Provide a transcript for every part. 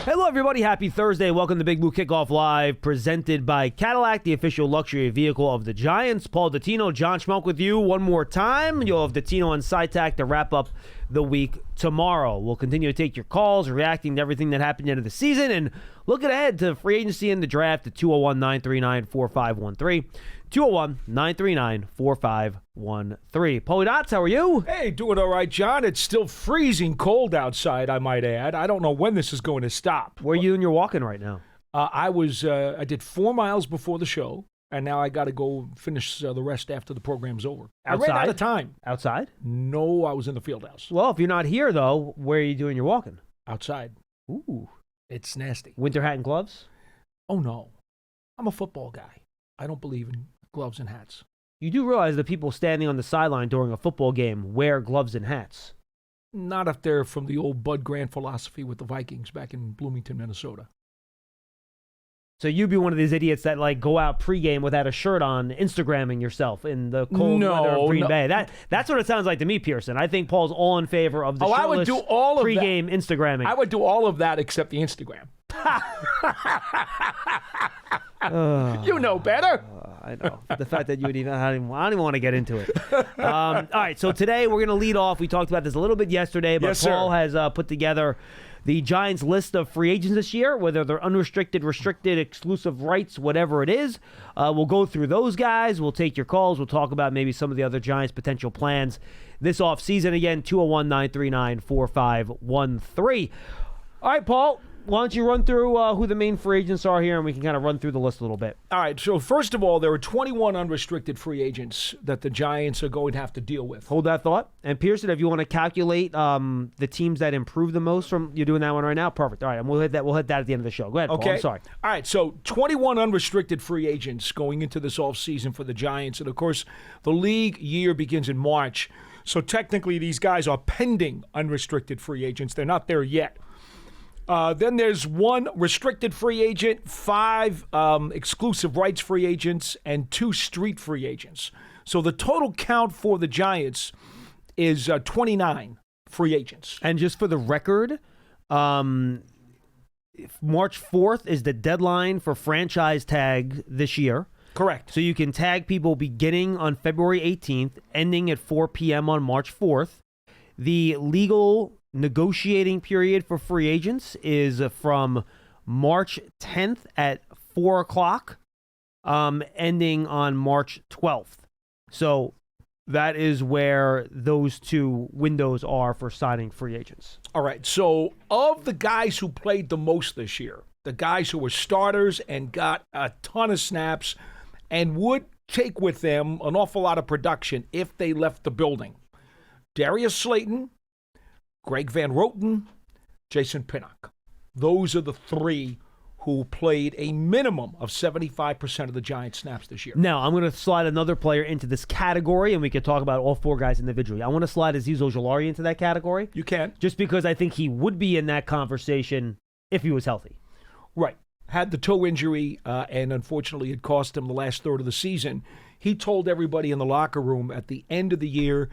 Hello, everybody. Happy Thursday. Welcome to Big Blue Kickoff Live, presented by Cadillac, the official luxury vehicle of the Giants. Paul Dottino, John Schmeelk with you one more time. You'll have Dottino and SciTac to wrap up the week tomorrow. We'll continue to take your calls, reacting to everything that happened into the season, and looking ahead to free agency and the draft at 201-939-4513. 201-939-4513. Paulie Dots, how are you? Hey, doing all right, John. It's still freezing cold outside, I might add. I don't know when this is going to stop. Where are you and you're walking right now? I did 4 miles before the show, and now I got to go finish the rest after the program's over. Outside? I ran out of time. Outside? No, I was in the field house. Well, if you're not here, though, where are you doing your walking? Outside. Ooh. It's nasty. Winter hat and gloves? Oh, no. I'm a football guy. I don't believe in gloves and hats. You do realize that people standing on the sideline during a football game wear gloves and hats. Not if they're from the old Bud Grant philosophy with the Vikings back in Bloomington, Minnesota. So you'd be one of these idiots that go out pregame without a shirt on, Instagramming yourself in the cold weather of Green Bay. That's what it sounds like to me, Pearson. I think Paul's all in favor of the I would do all of pregame Instagramming. I would do all of that except the Instagram. You know better. I know. The fact that you would I don't even want to get into it. All right, so today we're going to lead off. We talked about this a little bit yesterday, but Yes, Paul sir. has put together the Giants' list of free agents this year, whether they're unrestricted, restricted, exclusive rights, whatever it is. We'll go through those guys. We'll take your calls. We'll talk about maybe some of the other Giants' potential plans this offseason. Again, 201-939-4513. All right, Paul, why don't you run through who the main free agents are here, and we can kind of run through the list a little bit. All right, so first of all, there are 21 unrestricted free agents that the Giants are going to have to deal with. Hold that thought. And Pearson, if you want to calculate the teams that improve the most from you're doing that one right now, perfect. All right, and we'll hit that at the end of the show. Go ahead, Paul. Okay. I'm sorry. All right, so 21 unrestricted free agents going into this offseason for the Giants. And, of course, the league year begins in March. So technically these guys are pending unrestricted free agents. They're not there yet. Then there's 1 restricted free agent, 5 exclusive rights free agents, and 2 street free agents. So the total count for the Giants is 29 free agents. And just for the record, March 4th is the deadline for franchise tag this year. Correct. So you can tag people beginning on February 18th, ending at 4 p.m. on March 4th. The legal negotiating period for free agents is from March 10th at 4 o'clock, ending on March 12th. So that is where those 2 windows are for signing free agents. All right, so of the guys who played the most this year, the guys who were starters and got a ton of snaps and would take with them an awful lot of production if they left the building, Darius Slayton, Greg Van Roten, Jason Pinnock. Those are the 3 who played a minimum of 75% of the Giants' snaps this year. Now, I'm going to slide another player into this category, and we can talk about all 4 guys individually. I want to slide Azeez Ojulari into that category. You can. Just because I think he would be in that conversation if he was healthy. Right. Had the toe injury, and unfortunately it cost him the last third of the season. He told everybody in the locker room at the end of the year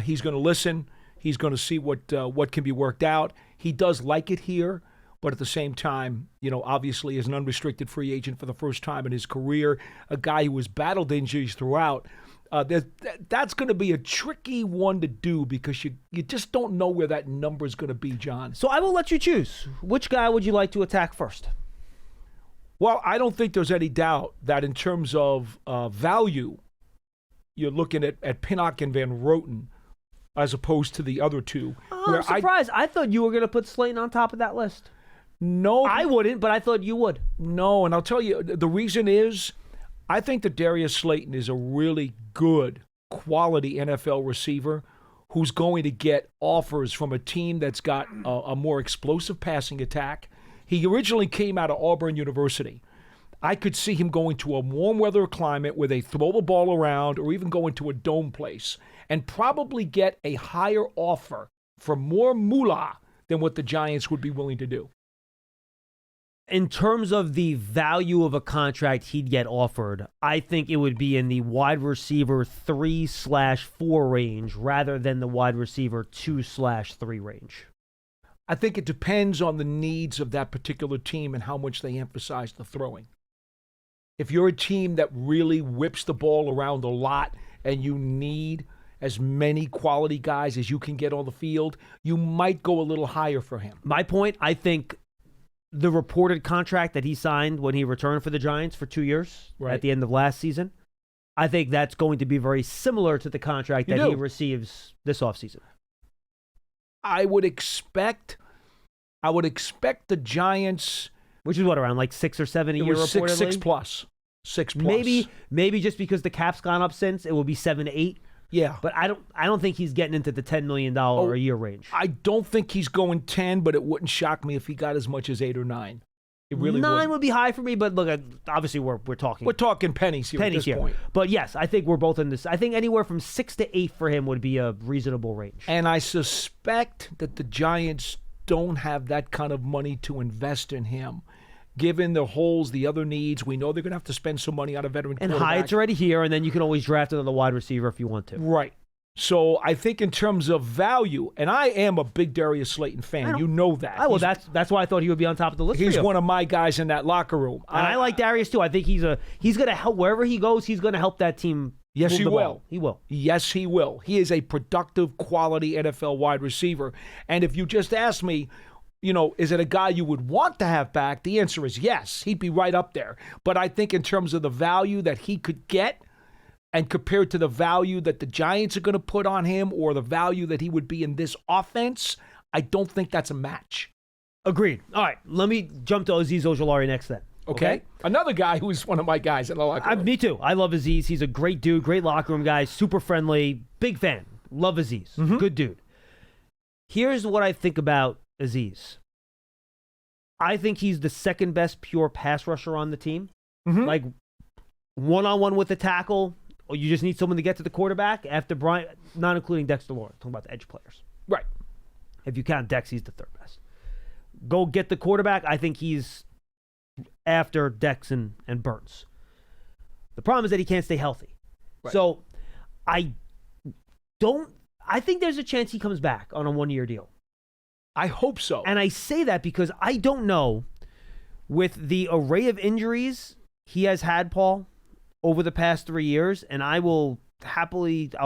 he's going to listen. He's going to see what can be worked out. He does like it here, but at the same time, obviously as an unrestricted free agent for the first time in his career, a guy who has battled injuries throughout, that's going to be a tricky one to do because you just don't know where that number is going to be, John. So I will let you choose. Which guy would you like to attack first? Well, I don't think there's any doubt that in terms of value, you're looking at Pinnock and Van Roten as opposed to the other 2. Oh, I'm surprised. I thought you were going to put Slayton on top of that list. No. I wouldn't, but I thought you would. No, and I'll tell you, the reason is I think that Darius Slayton is a really good, quality NFL receiver who's going to get offers from a team that's got a more explosive passing attack. He originally came out of Auburn University. I could see him going to a warm weather climate where they throw the ball around or even go into a dome place and probably get a higher offer for more moolah than what the Giants would be willing to do. In terms of the value of a contract he'd get offered, I think it would be in the wide receiver 3/4 range rather than the wide receiver 2/3 range. I think it depends on the needs of that particular team and how much they emphasize the throwing. If you're a team that really whips the ball around a lot and you need as many quality guys as you can get on the field, you might go a little higher for him. My point, I think the reported contract that he signed when he returned for the Giants for 2 years at the end of last season, I think that's going to be very similar to the contract that he receives this offseason. I would expect the Giants, which is what, around like 6 or 7 a year, reportedly? Six plus. Maybe just because the cap's gone up since, it will be 7 to 8. Yeah, but I don't think he's getting into the $10 million a year range. I don't think he's going 10, but it wouldn't shock me if he got as much as 8 or 9. It really 9 would be high for me, but look, obviously we're talking pennies here at this point. But yes, I think we're both in this. I think anywhere from 6 to 8 for him would be a reasonable range. And I suspect that the Giants don't have that kind of money to invest in him. Given the holes, the other needs, we know they're going to have to spend some money on a veteran quarterback. And Hyatt's already here, and then you can always draft another wide receiver if you want to. Right. So I think in terms of value, and I am a big Darius Slayton fan. You know that. Well, that's why I thought he would be on top of the list. He's one of my guys in that locker room. And I like Darius too. I think he's going to help wherever he goes. He's going to help that team. Yes, he will. He will. Yes, he will. He is a productive, quality NFL wide receiver. And if you just ask me, is it a guy you would want to have back? The answer is yes. He'd be right up there. But I think in terms of the value that he could get and compared to the value that the Giants are going to put on him or the value that he would be in this offense, I don't think that's a match. Agreed. All right, let me jump to Azeez Ojulari next then. Okay. Another guy who's one of my guys in the locker room. Me too. I love Azeez. He's a great dude, great locker room guy, super friendly, big fan. Love Azeez. Mm-hmm. Good dude. Here's what I think about Azeez. I think he's the second best pure pass rusher on the team. Mm-hmm. Like one-on-one with the tackle, or you just need someone to get to the quarterback after Brian, not including Dexter Lawrence. Talking about the edge players. Right. If you count Dex, he's the third best. Go get the quarterback. I think he's after Dex and Burns. The problem is that he can't stay healthy. Right. So I think there's a chance he comes back on a 1-year deal. I hope so. And I say that because I don't know, with the array of injuries he has had, Paul, over the past 3 years, and I'll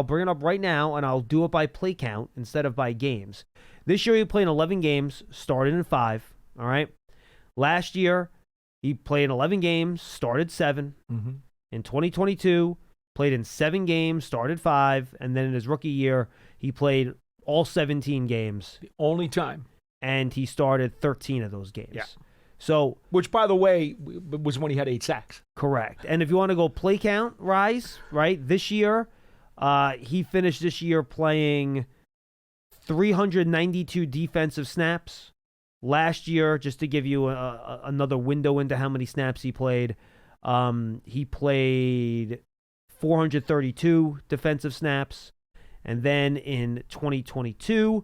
bring it up right now, and I'll do it by play count instead of by games. This year he played in 11 games, started in 5, all right? Last year he played in 11 games, started 7. Mm-hmm. In 2022, played in 7 games, started 5, and then in his rookie year, he played all 17 games. The only time. And he started 13 of those games. Yeah. So, which, by the way, was when he had 8 sacks. Correct. And if you want to go play count rise, right, this year, he finished this year playing 392 defensive snaps. Last year, just to give you another window into how many snaps he played played 432 defensive snaps. And then in 2022,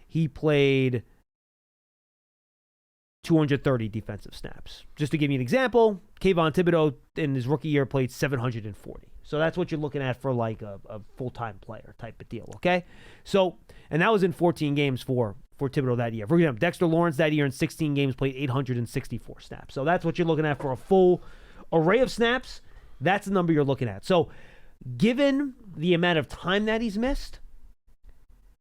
he played 230 defensive snaps. Just to give you an example, Kayvon Thibodeau in his rookie year played 740. So that's what you're looking at for like a full-time player type of deal, okay? So, and that was in 14 games for Thibodeau that year. For example, Dexter Lawrence that year in 16 games played 864 snaps. So that's what you're looking at for a full array of snaps. That's the number you're looking at. So given the amount of time that he's missed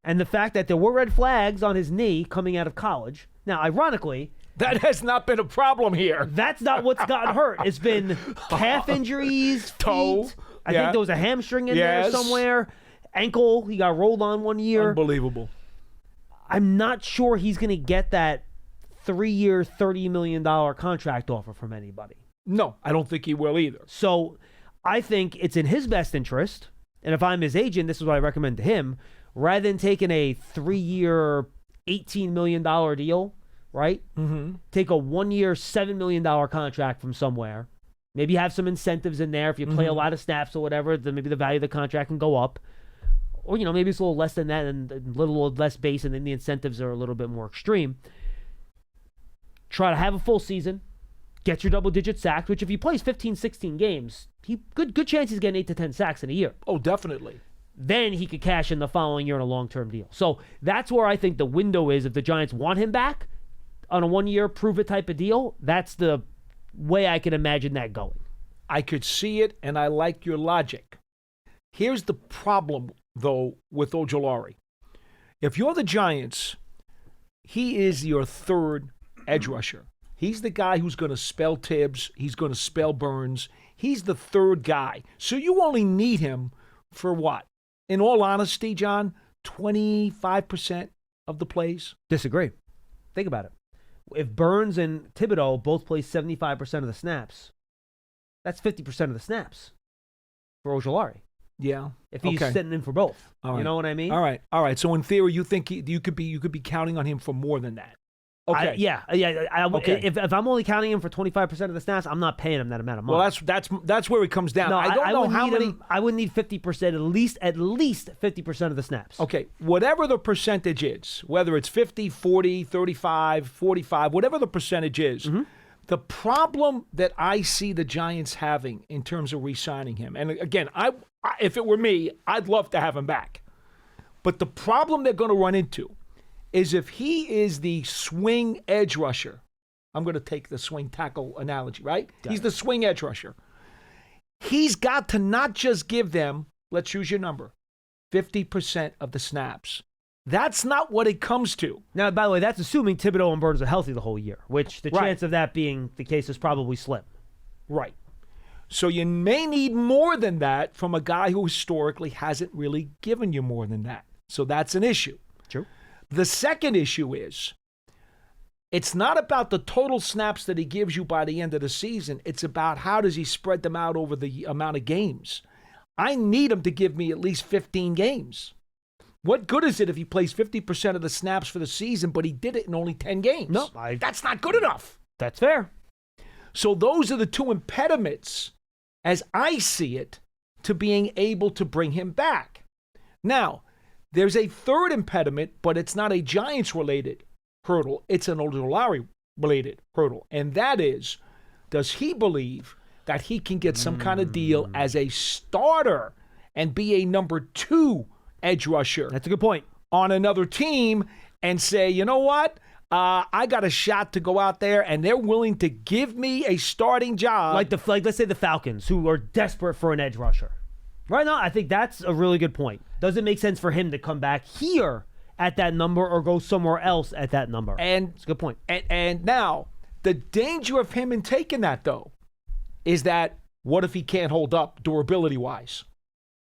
and the fact that there were red flags on his knee coming out of college, now, ironically, that has not been a problem here. That's not what's gotten hurt. It's been calf injuries, toe. Feet. I think there was a hamstring in there somewhere. Ankle, he got rolled on 1 year. Unbelievable. I'm not sure he's going to get that 3-year, $30 million contract offer from anybody. No, I don't think he will either. So I think it's in his best interest, and if I'm his agent, this is what I recommend to him, rather than taking a 3-year, $18 million deal, right? Mm-hmm. Take a 1-year, $7 million contract from somewhere. Maybe have some incentives in there. If you play a lot of snaps or whatever, then maybe the value of the contract can go up. Or, maybe it's a little less than that and a little less base, and then the incentives are a little bit more extreme. Try to have a full season. Get your double-digit sacks, which if he plays 15, 16 games, good chance he's getting 8 to 10 sacks in a year. Oh, definitely. then he could cash in the following year on a long-term deal. So that's where I think the window is. If the Giants want him back on a 1-year prove-it type of deal, that's the way I can imagine that going. I could see it, and I like your logic. Here's the problem, though, with Ojulari. If you're the Giants, he is your third edge rusher. He's the guy who's going to spell Tibbs. He's going to spell Burns. He's the third guy. So you only need him for what? In all honesty, John, 25% of the plays? Disagree. Think about it. If Burns and Thibodeau both play 75% of the snaps, that's 50% of the snaps for Ojulari. Yeah. If he's sitting in for both. You know what I mean? All right. So in theory, you think you could be counting on him for more than that. Okay. Okay. If I'm only counting him for 25% of the snaps, I'm not paying him that amount of money. Well, that's where it comes down. No, I don't know how many. I would need 50%, at least 50% of the snaps. Okay, whatever the percentage is, whether it's 50, 40, 35, 45, whatever the percentage is, the problem that I see the Giants having in terms of re-signing him, and again, if it were me, I'd love to have him back. But the problem they're going to run into is if he is the swing edge rusher, I'm going to take the swing tackle analogy, right? He's the swing edge rusher. He's got to not just give them, let's use your number, 50% of the snaps. That's not what it comes to. Now, by the way, that's assuming Thibodeau and Burns are healthy the whole year, which the chance of that being the case is probably slim. Right. So you may need more than that from a guy who historically hasn't really given you more than that. So that's an issue. True. The second issue is it's not about the total snaps that he gives you by the end of the season. It's about how does he spread them out over the amount of games. I need him to give me at least 15 games. What good is it if he plays 50% of the snaps for the season, but he did it in only 10 games? No, that's not good enough. That's fair. So those are the two impediments, as I see it, to being able to bring him back. Now, there's a third impediment, but it's not a Giants-related hurdle. It's an Ojulari-related hurdle. And that is, does he believe that he can get some kind of deal as a starter and be a number 2 edge rusher? That's a good point. On another team and say, you know what? I got a shot to go out there, and they're willing to give me a starting job. Like let's say the Falcons, who are desperate for an edge rusher. Right now, I think that's a really good point. Does it make sense for him to come back here at that number or go somewhere else at that number? And it's a good point. And now, the danger of him in taking that, though, is that what if he can't hold up durability-wise?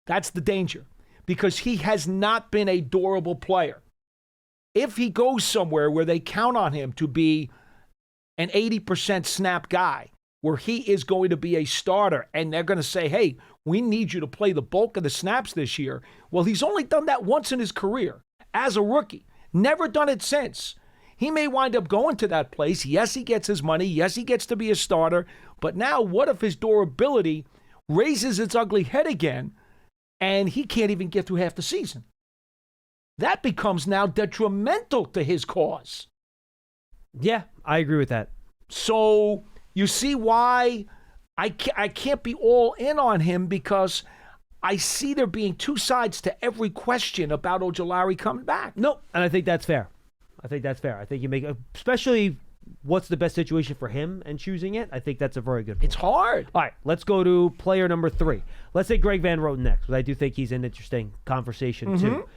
That's the danger, because he has not been a durable player. If he goes somewhere where they count on him to be an 80% snap guy, where he is going to be a starter, and they're going to say, hey, we need you to play the bulk of the snaps this year. Well, he's only done that once in his career as a rookie. Never done it since. He may wind up going to that place. Yes, he gets his money. Yes, he gets to be a starter. But now what if his durability raises its ugly head again, and he can't even get through half the season? That becomes now detrimental to his cause. Yeah, I agree with that. So you see why I can't be all in on him, because I see there being two sides to every question about Ojulari coming back. No, and I think that's fair. I think you make, especially what's the best situation for him and choosing it. I think that's a very good point. It's hard. All right, let's go to player number 3. Let's say Greg Van Roten next, because I do think he's an interesting conversation too.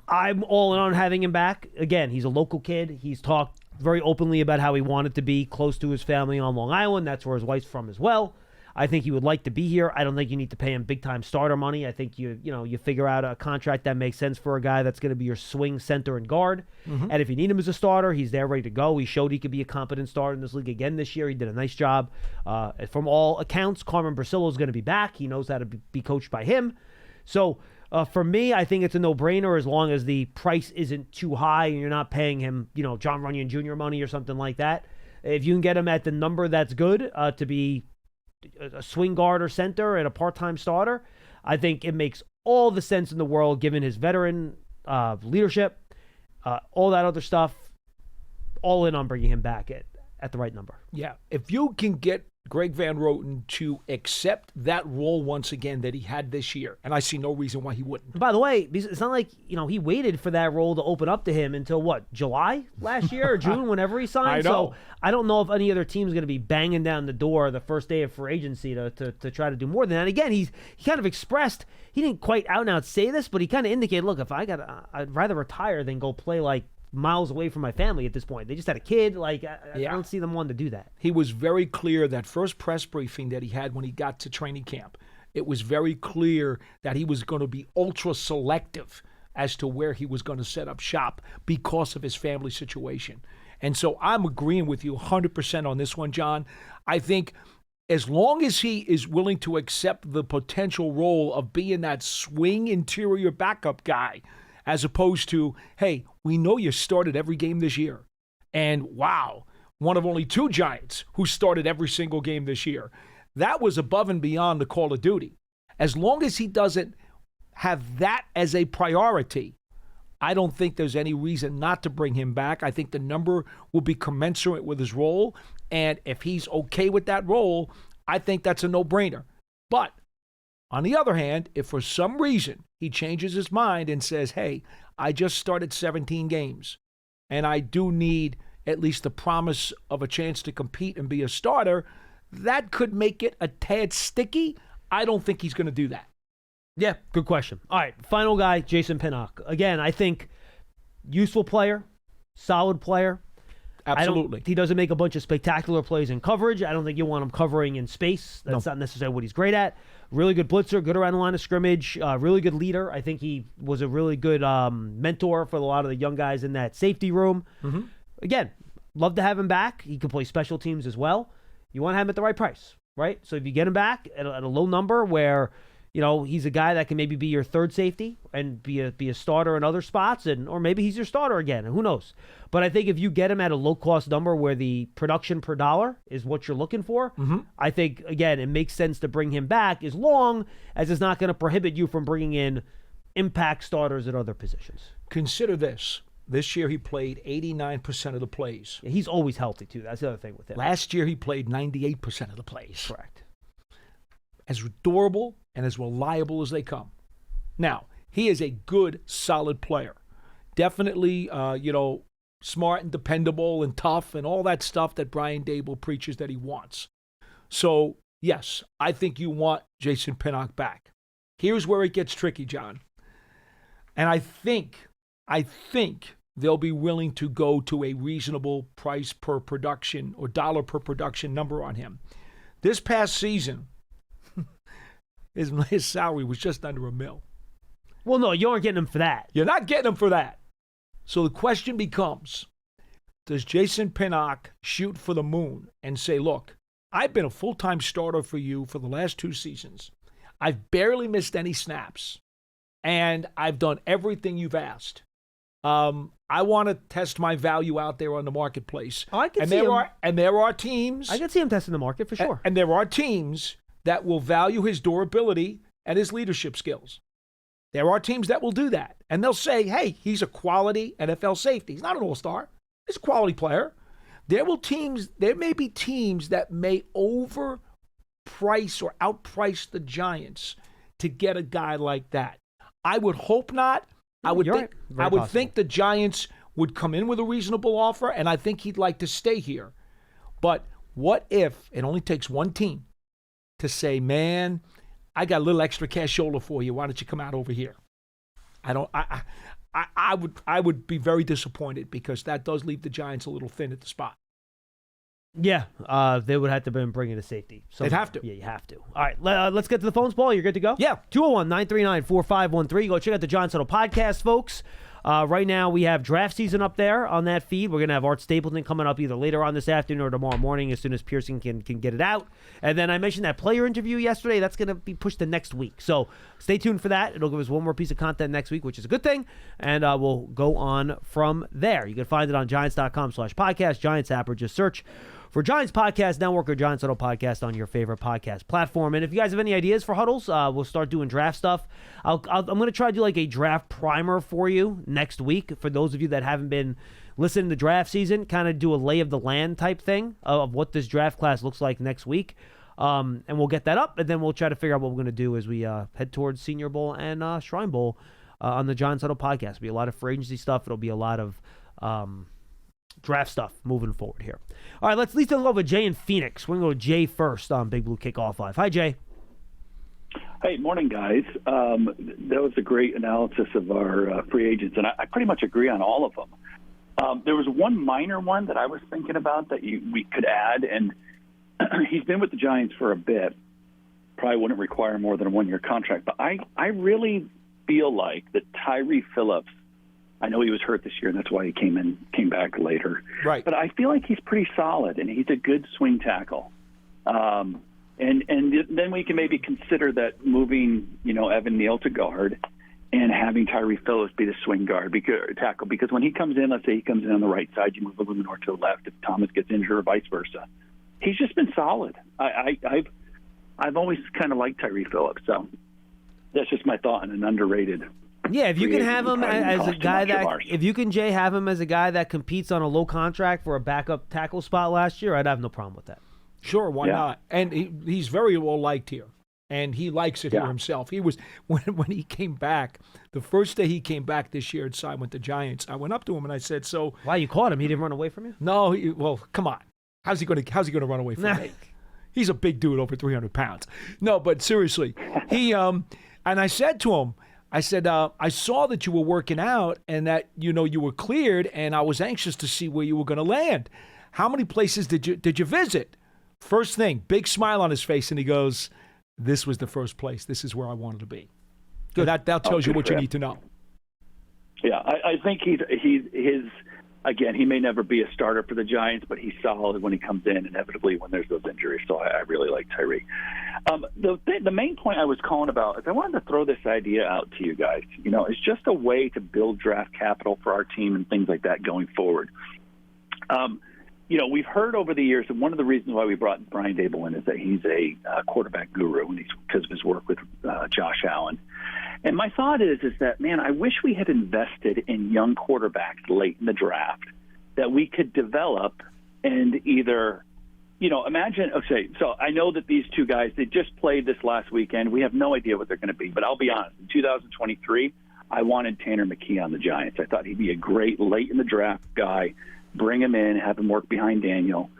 I'm all in on having him back. Again, he's a local kid. He's talked very openly about how he wanted to be close to his family on Long Island. That's where his wife's from as well. I think he would like to be here. I don't think you need to pay him big-time starter money. I think you figure out a contract that makes sense for a guy that's going to be your swing center and guard. And if you need him as a starter, he's there ready to go. He showed he could be a competent starter in this league again this year. He did a nice job. From all accounts, Carmen Brasillo is going to be back. He knows how to be coached by him. So for me, I think it's a no-brainer as long as the price isn't too high and you're not paying him, John Runyon Jr. money or something like that. If you can get him at the number that's good to be a swing guard or center and a part-time starter, I think it makes all the sense in the world given his veteran leadership, all that other stuff, all in on bringing him back at the right number. Yeah, if you can get Greg Van Roten to accept that role once again that he had this year, and I see no reason why he wouldn't. By the way, it's not like, he waited for that role to open up to him until what, July last year or June, whenever he signed? I know. So I don't know if any other team is going to be banging down the door the first day of free agency to try to do more than that. Again, he kind of expressed, he didn't quite out and out say this, but he kind of indicated, look, I'd rather retire than go play like miles away from my family at this point. They just had a kid. Like, I don't see them wanting to do that. He was very clear that first press briefing that he had when he got to training camp. It was very clear that he was going to be ultra selective as to where he was going to set up shop because of his family situation. And so I'm agreeing with you 100% on this one, John. I think as long as he is willing to accept the potential role of being that swing interior backup guy, as opposed to, hey, we know you started every game this year. And wow, one of only 2 Giants who started every single game this year. That was above and beyond the call of duty. As long as he doesn't have that as a priority, I don't think there's any reason not to bring him back. I think the number will be commensurate with his role. And if he's okay with that role, I think that's a no-brainer. But on the other hand, if for some reason he changes his mind and says, hey, I just started 17 games and I do need at least the promise of a chance to compete and be a starter, that could make it a tad sticky. I don't think he's going to do that. Yeah, good question. All right, final guy, Jason Pinnock. Again, I think useful player, solid player. Absolutely. He doesn't make a bunch of spectacular plays in coverage. I don't think you want him covering in space. That's not necessarily what he's great at. Really good blitzer, good around the line of scrimmage, really good leader. I think he was a really good mentor for a lot of the young guys in that safety room. Mm-hmm. Again, love to have him back. He can play special teams as well. You want to have him at the right price, right? So if you get him back at a low number where he's a guy that can maybe be your third safety and be a starter in other spots, or maybe he's your starter again. Who knows? But I think if you get him at a low-cost number where the production per dollar is what you're looking for, I think, again, it makes sense to bring him back as long as it's not going to prohibit you from bringing in impact starters at other positions. Consider this. This year he played 89% of the plays. Yeah, he's always healthy, too. That's the other thing with him. Last year he played 98% of the plays. Correct. As durable and as reliable as they come. Now, he is a good, solid player. Definitely, smart and dependable and tough and all that stuff that Brian Daboll preaches that he wants. So, yes, I think you want Jason Pinnock back. Here's where it gets tricky, John. And I think they'll be willing to go to a reasonable price per production or dollar per production number on him. This past season, his salary was just under $1 million. Well, no, you aren't getting him for that. You're not getting him for that. So the question becomes, does Jason Pinnock shoot for the moon and say, look, I've been a full-time starter for you for the last 2 seasons. I've barely missed any snaps, and I've done everything you've asked. I want to test my value out there on the marketplace. Oh, I can see him. And there are teams. I can see him testing the market for sure. And there are teams that will value his durability and his leadership skills. There are teams that will do that. And they'll say, hey, he's a quality NFL safety. He's not an all-star. He's a quality player. There may be teams that may overprice or outprice the Giants to get a guy like that. I would hope not. I would think the Giants would come in with a reasonable offer, and I think he'd like to stay here. But what if it only takes one team to say, man, I got a little extra cash shoulder for you. Why don't you come out over here? I would be very disappointed because that does leave the Giants a little thin at the spot. Yeah, they would have to been bringing a safety. They'd have to. Yeah, you have to. All right, let's get to the phones, Paul. You're good to go? Yeah. 201-939-4513. Go check out the Giants Huddle podcast, folks. Right now, we have draft season up there on that feed. We're going to have Art Stapleton coming up either later on this afternoon or tomorrow morning as soon as Pearson can get it out. And then I mentioned that player interview yesterday. That's going to be pushed to next week. So stay tuned for that. It'll give us one more piece of content next week, which is a good thing. And we'll go on from there. You can find it on Giants.com/podcast, Giants app, or just search for Giants Podcast Network or Giants Huddle Podcast on your favorite podcast platform. And if you guys have any ideas for huddles, we'll start doing draft stuff. I'm going to try to do like a draft primer for you next week for those of you that haven't been listen to draft season, kind of do a lay of the land type thing of what this draft class looks like next week. And we'll get that up, and then we'll try to figure out what we're going to do as we head towards Senior Bowl and Shrine Bowl on the Giants Huddle podcast. It'll be a lot of free agency stuff. It'll be a lot of draft stuff moving forward here. All right, let's go with Jay in Phoenix. We're going to go Jay first on Big Blue Kickoff Live. Hi, Jay. Hey, morning, guys. That was a great analysis of our free agents, and I pretty much agree on all of them. There was one minor one that I was thinking about that we could add, and he's been with the Giants for a bit. Probably wouldn't require more than a one-year contract, but I really feel like that Tyree Phillips, I know he was hurt this year, and that's why he came back later. Right. But I feel like he's pretty solid, and he's a good swing tackle. And then we can maybe consider that moving, Evan Neal to guard and having Tyree Phillips be the swing guard tackle. Because when he comes in, let's say he comes in on the right side, you move Illuminor to the left if Thomas gets injured or vice versa. He's just been solid. I've always kind of liked Tyree Phillips, so that's just my thought on an underrated. Yeah, if you can have him as a guy Jay, have him as a guy that competes on a low contract for a backup tackle spot last year, I'd have no problem with that. Sure, why not? And he's very well liked here, and he likes it here himself. He was when he came back, the first day he came back this year and signed with the Giants. I went up to him and I said, "So why you caught him? He didn't run away from you?" No, well, come on. How's he going to run away from me? He's a big dude, over 300 pounds. No, but seriously, he and I said to him, I said, I saw that you were working out and that you were cleared, and I was anxious to see where you were going to land. How many places did you visit? First thing, big smile on his face, and he goes, "This was the first place. This is where I wanted to be." Good. That tells you what you need to know. Yeah, I think his. Again, he may never be a starter for the Giants, but he's solid when he comes in, inevitably when there's those injuries. So I really like Tyree. The main point I was calling about is I wanted to throw this idea out to you guys. It's just a way to build draft capital for our team and things like that going forward. We've heard over the years, and one of the reasons why we brought Brian Dable in is that he's a quarterback guru, and because of his work with Josh Allen. And my thought is that, man, I wish we had invested in young quarterbacks late in the draft that we could develop and either, imagine, okay, so I know that these two guys, they just played this last weekend. We have no idea what they're going to be, but I'll be honest. In 2023, I wanted Tanner McKee on the Giants. I thought he'd be a great late in the draft guy. Bring him in, have him work behind Daniel.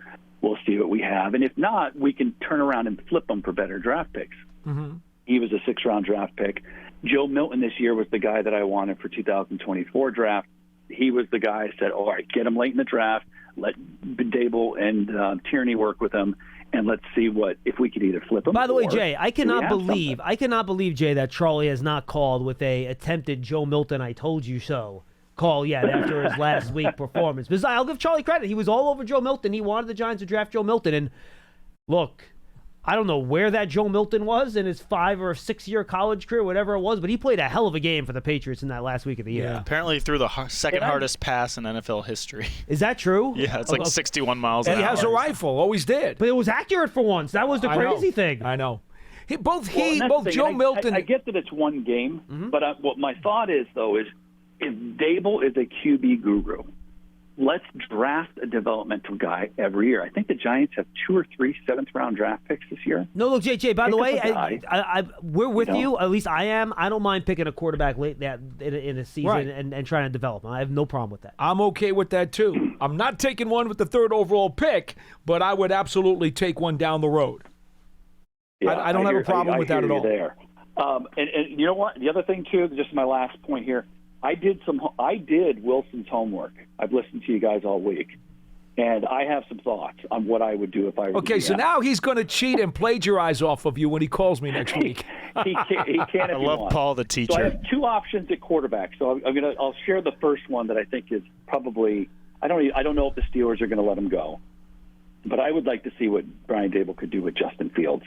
We'll see what we have. And if not, we can turn around and flip him for better draft picks. Mm-hmm. He was a 6th-round draft pick. Joe Milton this year was the guy that I wanted for 2024 draft. He was the guy I said, all right, get him late in the draft, let Dable and Tierney work with him, and let's see if we could either flip him. By the way, Jay, I cannot believe, Jay, that Charlie has not called with a attempted Joe Milton I told you so call yet after his last week performance. Because I'll give Charlie credit. He was all over Joe Milton. He wanted the Giants to draft Joe Milton. And look, I don't know where that Joe Milton was in his 5 or 6 year college career, whatever it was, but he played a hell of a game for the Patriots in that last week of the year. Yeah. Apparently threw the second hardest pass in NFL history. Is that true? Yeah, it's like 61 miles an hour. And he has a rifle, always did. But it was accurate for once. That was the crazy thing. I know. Both Joe Milton. I get that it's one game, but what my thought is, though, is if Dable is a QB guru, let's draft a developmental guy every year. I think the Giants have 2 or 3 7th-round draft picks this year. No, look, JJ, by the way, we're with you. At least I am. I don't mind picking a quarterback late in a season and trying to develop him. I have no problem with that. I'm okay with that, too. I'm not taking one with the 3rd overall pick, but I would absolutely take one down the road. Yeah, I don't have a problem with that at all. There. And you know what? The other thing, too, just my last point here, I did Wilson's homework. I've listened to you guys all week, and I have some thoughts on what I would do if I were. Okay, so now he's going to cheat and plagiarize off of you when he calls me next week. He can. I love Paul the teacher. So I have 2 options at quarterback. So I'll share the first one that I think is probably I don't know if the Steelers are going to let him go, but I would like to see what Brian Dable could do with Justin Fields.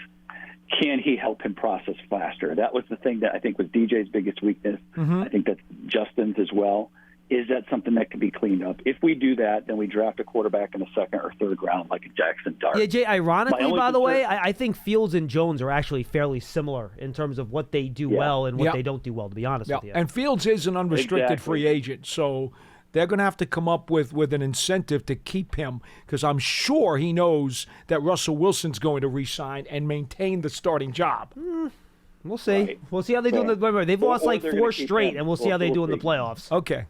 Can he help him process faster? That was the thing that I think was DJ's biggest weakness. Mm-hmm. I think that's Justin's as well. Is that something that can be cleaned up? If we do that, then we draft a quarterback in the 2nd or 3rd round like a Jackson Dart. Yeah, Jay, ironically, by the way, I think Fields and Jones are actually fairly similar in terms of what they do well and what they don't do well, to be honest with you. And Fields is an unrestricted free agent, so they're going to have to come up with an incentive to keep him, because I'm sure he knows that Russell Wilson's going to re-sign and maintain the starting job. We'll see. Right. We'll see how they do in the. Remember, they've lost like they're 4 gonna keep straight, him. and we'll see how they do in the We'll see. playoffs. Okay.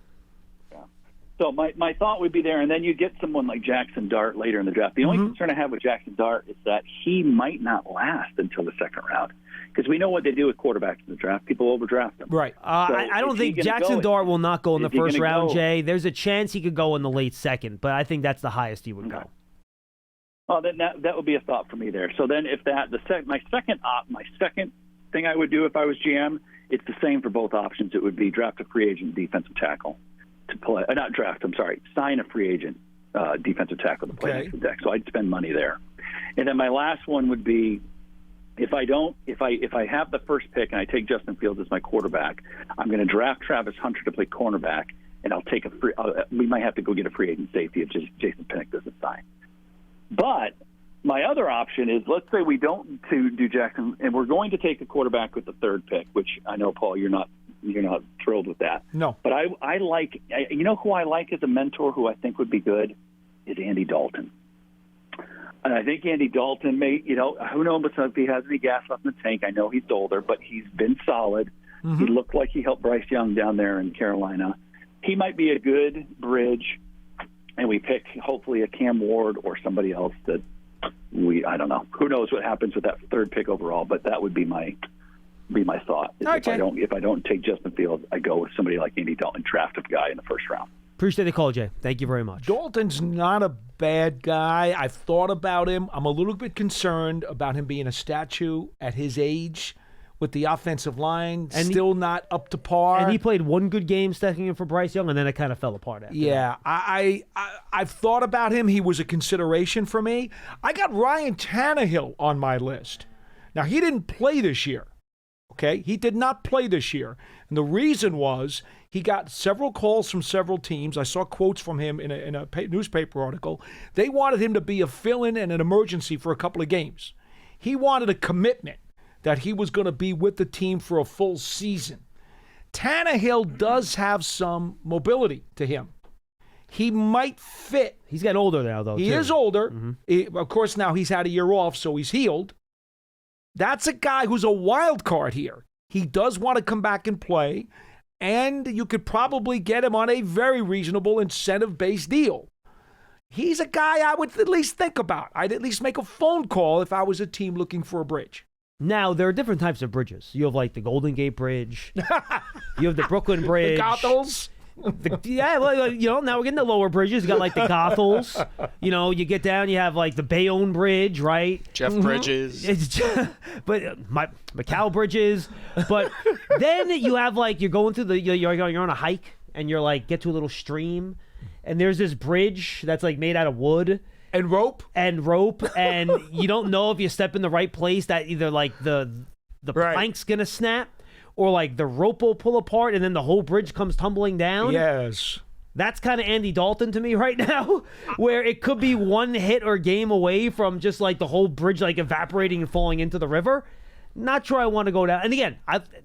So my thought would be there, and then you get someone like Jackson Dart later in the draft. The only concern I have with Jackson Dart is that he might not last until the second round, because we know what they do with quarterbacks in the draft. People overdraft them. Right. So I don't is he think gonna Jackson go? Dart will not go in the Is he first gonna round, go? Jay. There's a chance he could go in the late second, but I think that's the highest he would go. Oh, then that would be a thought for me there. So then, if that my second thing I would do if I was GM, it's the same for both options. It would be draft a free agent defensive tackle to play. Not draft. I'm sorry, sign a free agent defensive tackle to play next to deck. So I'd spend money there. And then my last one would be, if I have the first pick and I take Justin Fields as my quarterback, I'm going to draft Travis Hunter to play cornerback, and I'll take we might have to go get a free agent safety if Jason Pinnock doesn't sign. But my other option is, let's say we don't do Jackson, and we're going to take a quarterback with the third pick, which I know, Paul, you're not thrilled with that. No. But I like, you know who I like as a mentor who I think would be good is Andy Dalton. And I think Andy Dalton may, who knows if he has any gas left in the tank. I know he's older, but he's been solid. He looked like he helped Bryce Young down there in Carolina. He might be a good bridge, and we pick hopefully a Cam Ward or somebody else that I don't know. Who knows what happens with that third pick overall, but that would be my thought. Okay. If I don't take Justin Fields, I go with somebody like Andy Dalton, draft a guy in the first round. Appreciate the call, Jay. Thank you very much. Dalton's not a bad guy. I've thought about him. I'm a little bit concerned about him being a statue at his age with the offensive line And still not up to par. And he played one good game stacking in for Bryce Young, and then it kind of fell apart after. Yeah, I've thought about him. He was a consideration for me. I got Ryan Tannehill on my list. Now, he didn't play this year, okay? He did not play this year. And the reason was he got several calls from several teams. I saw quotes from him in a newspaper article. They wanted him to be a fill-in and an emergency for a couple of games. He wanted a commitment that he was going to be with the team for a full season. Tannehill does have some mobility to him. He might fit. He's getting older now, though. He is older. Of course, now he's had a year off, so he's healed. That's a guy who's a wild card here. He does want to come back and play, and you could probably get him on a very reasonable incentive-based deal. He's a guy I would at least think about. I'd at least make a phone call if I was a team looking for a bridge. Now, there are different types of bridges. You have, like, the Golden Gate Bridge. You have the Brooklyn Bridge. The Gothels. Now we're getting the lower bridges. You got, like, the Gothels. You get down, you have, like, the Bayonne Bridge, right? Jeff Bridges. But Macau Bridges. But then you have, like, you're going through you're on a hike, and you're, like, get to a little stream, and there's this bridge that's, like, made out of wood. And rope, and you don't know if you step in the right place that either like the plank's gonna snap or like the rope will pull apart and then the whole bridge comes tumbling down. Yes. That's kind of Andy Dalton to me right now, where it could be one hit or game away from just like the whole bridge like evaporating and falling into the river. Not sure I want to go down. And again,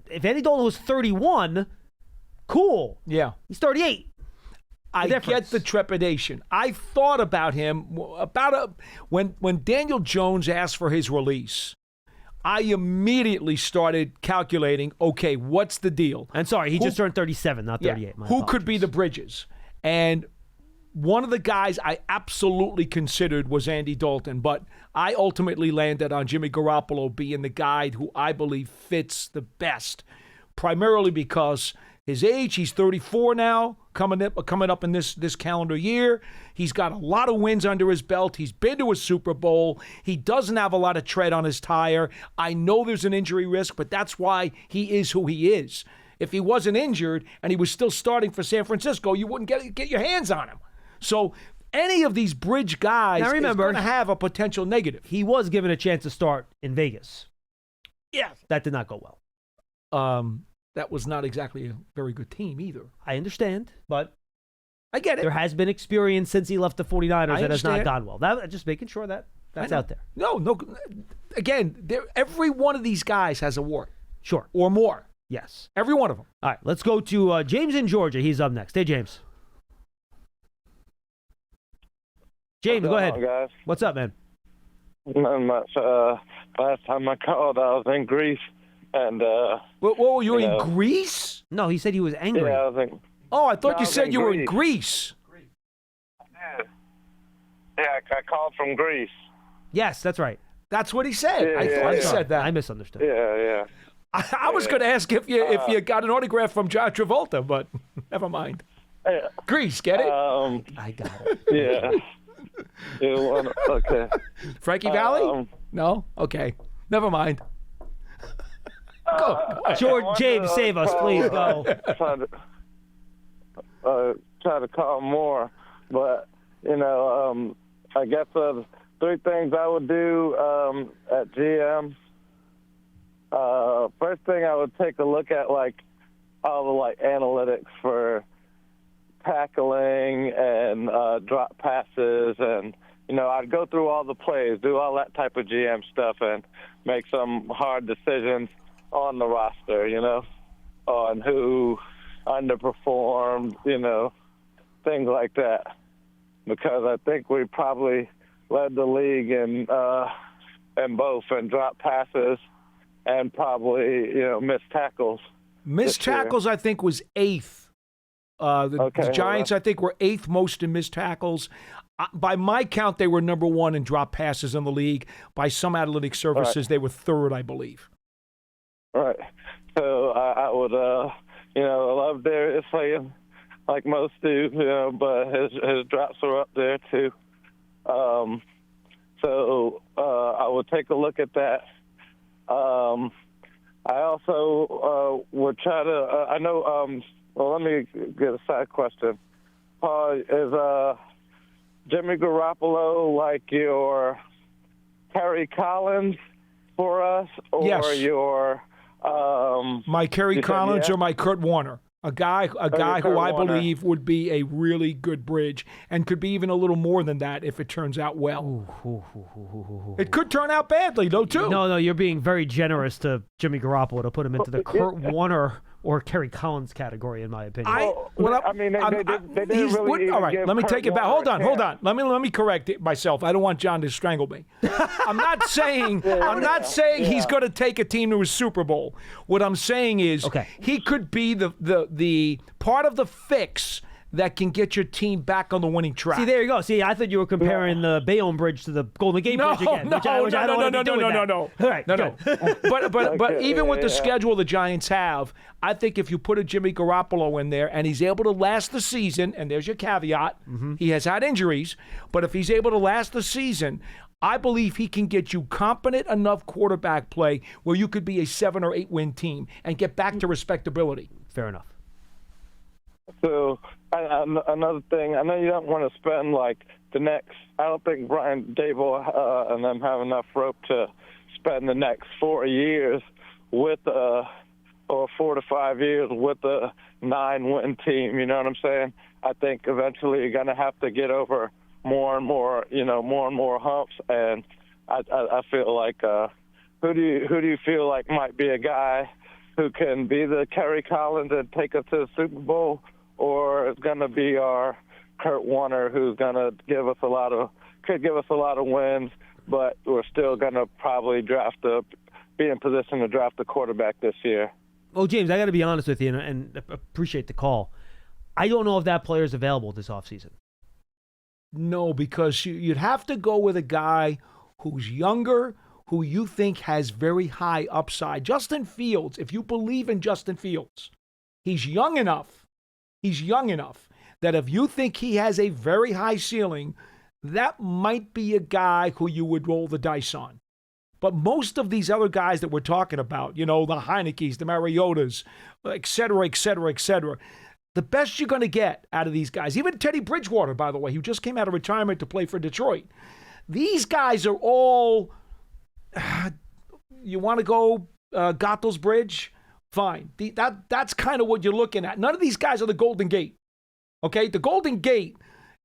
if Andy Dalton was 31, cool. Yeah. He's 38. I get the trepidation. I thought about him when Daniel Jones asked for his release. I immediately started calculating, okay, what's the deal? And sorry, he just turned 37, not 38. Yeah, who could be the bridges? And one of the guys I absolutely considered was Andy Dalton, but I ultimately landed on Jimmy Garoppolo being the guy who I believe fits the best, primarily because his age, he's 34 now, coming up in this calendar year. He's got a lot of wins under his belt. He's been to a Super Bowl. He doesn't have a lot of tread on his tire. I know there's an injury risk, but that's why he is who he is. If he wasn't injured and he was still starting for San Francisco, you wouldn't get your hands on him. So any of these bridge guys is going to have a potential negative. He was given a chance to start in Vegas. Yeah. That did not go well. That was not exactly a very good team either. I understand, but I get it. There has been experience since he left the 49ers that has not understand. gone well. Just making sure that's out there. No. Again, every one of these guys has a wart. Sure. Or more. Yes. Every one of them. All right, let's go to James in Georgia. He's up next. Hey, James. James, go ahead. Guys? What's up, man? Not much. Last time I called, I was in Greece, and Whoa, you were in Greece? No, he said he was angry. yeah, I was in. Oh, I thought No, you I was said in you were in Greece. Greece. Yeah, I called from Greece. Yes, that's right. That's what he said. Yeah, I yeah, thought he yeah. said that. I misunderstood. Yeah. I was going to ask if you got an autograph from John Travolta, but never mind. Yeah. Greece, get it? I got it. Yeah. Okay. Frankie Valley? No? Okay. Never mind. Go. George, James, save us, please. Go. Try to call more, but I guess the three things I would do at GM. First thing, I would take a look at all the analytics for tackling and drop passes, and I'd go through all the plays, do all that type of GM stuff, and make some hard decisions on the roster, on who underperformed, things like that. Because I think we probably led the league in both, and drop passes and probably missed tackles. Missed tackles, I think, was 8th. The Giants, I think, were 8th most in missed tackles. By my count, they were number 1 in drop passes in the league. By some analytic services, they were 3rd, I believe. Right. So I would, love Darius playing like most do, but his drops are up there too. So I would take a look at that. I also would try to. I know. Let me get a side question. Paul, is Jimmy Garoppolo like your Kerry Collins for us, or Yes. your my Kerry Collins or my Kurt Warner? A guy who I believe would be a really good bridge and could be even a little more than that if it turns out well. It could turn out badly, though, too. No, you're being very generous to Jimmy Garoppolo to put him into the Kurt Warner or Kerry Collins category, in my opinion. they didn't really all right, give let me Kurt take it back. Warner Hold on. Let me correct it myself. I don't want John to strangle me. I'm not saying he's going to take a team to a Super Bowl. What I'm saying is he could be the part of the fix that can get your team back on the winning track. See, there you go. See, I thought you were comparing the Bayonne Bridge to the Golden Gate Bridge again. No. All right, No. But even with the schedule the Giants have, I think if you put a Jimmy Garoppolo in there and he's able to last the season, and there's your caveat, he has had injuries, but if he's able to last the season, I believe he can get you competent enough quarterback play where you could be a 7 or 8 win team and get back to respectability. Fair enough. So another thing, I know you don't want to spend the next. I don't think Brian Dable and them have enough rope to spend the next 4 years with or 4 to 5 years with a 9-win team. You know what I'm saying? I think eventually you're going to have to get over more and more humps. And I feel like who do you feel like might be a guy who can be the Kerry Collins and take us to the Super Bowl? Or it's going to be our Kurt Warner, who's going to could give us a lot of wins, but we're still going to probably be in position to draft a quarterback this year. Well, James, I got to be honest with you, and appreciate the call. I don't know if that player is available this offseason. No, because you'd have to go with a guy who's younger, who you think has very high upside. Justin Fields, if you believe in Justin Fields, he's young enough that if you think he has a very high ceiling, that might be a guy who you would roll the dice on. But most of these other guys that we're talking about, the Heinekes, the Mariotas, et cetera, the best you're going to get out of these guys, even Teddy Bridgewater, by the way, who just came out of retirement to play for Detroit, these guys are all, you want to go Goethals Bridge? Fine. That's kind of what you're looking at. None of these guys are the Golden Gate. Okay? The Golden Gate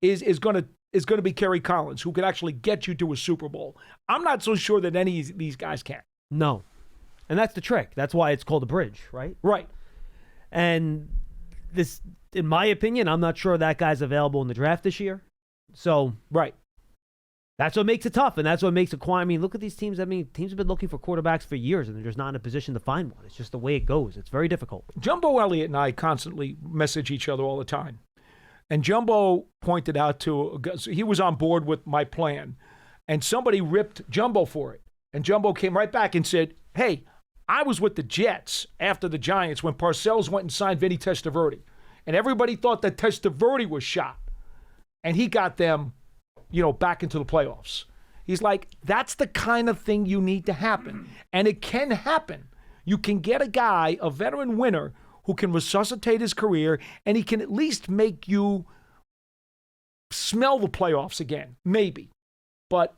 is going to be Kerry Collins, who could actually get you to a Super Bowl. I'm not so sure that any of these guys can. No. And that's the trick. That's why it's called a bridge, right? Right. And this, in my opinion, I'm not sure that guy's available in the draft this year. So right. That's what makes it tough, and that's what makes it quiet. I mean, look at these teams. I mean, teams have been looking for quarterbacks for years, and they're just not in a position to find one. It's just the way it goes. It's very difficult. Jumbo Elliott and I constantly message each other all the time. And Jumbo pointed out he was on board with my plan, and somebody ripped Jumbo for it. And Jumbo came right back and said, hey, I was with the Jets after the Giants when Parcells went and signed Vinny Testaverde. And everybody thought that Testaverde was shot. And he got them, back into the playoffs. He's like, that's the kind of thing you need to happen. And it can happen. You can get a guy, a veteran winner, who can resuscitate his career, and he can at least make you smell the playoffs again, maybe. But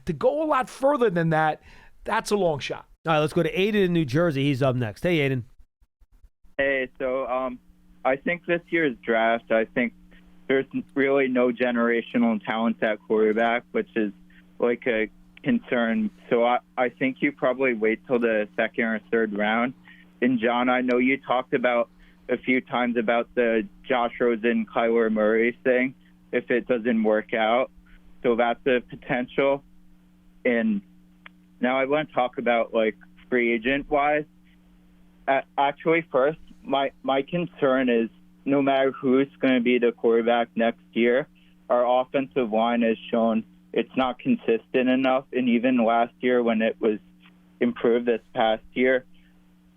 to go a lot further than that, that's a long shot. All right, let's go to Aiden in New Jersey. He's up next. Hey, Aiden. Hey, so I think this year's draft, I think there's really no generational talent at quarterback, which is like a concern. So I think you probably wait till the second or third round. And, John, I know you talked about a few times about the Josh Rosen, Kyler Murray thing, if it doesn't work out. So that's a potential. And now I want to talk about, free agent-wise. Actually, first, my concern is no matter who's going to be the quarterback next year, our offensive line has shown it's not consistent enough. And even last year when it was improved this past year,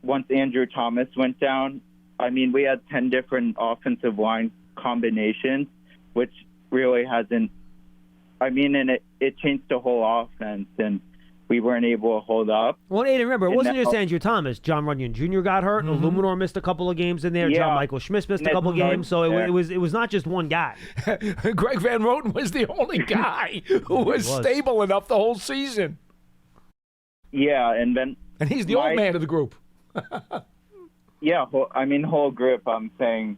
once Andrew Thomas went down, we had 10 different offensive line combinations, which really hasn't – and it changed the whole offense, and we weren't able to hold up. Well, Aiden, remember, it wasn't just Andrew Thomas. John Runyon Jr. got hurt. Mm-hmm. Illuminor missed a couple of games in there. Yeah. John Michael Schmitz missed a couple of games. So it was not just one guy. Greg Van Roten was the only guy who was stable enough the whole season. Yeah, and he's the old man of the group. Yeah, whole group. I'm saying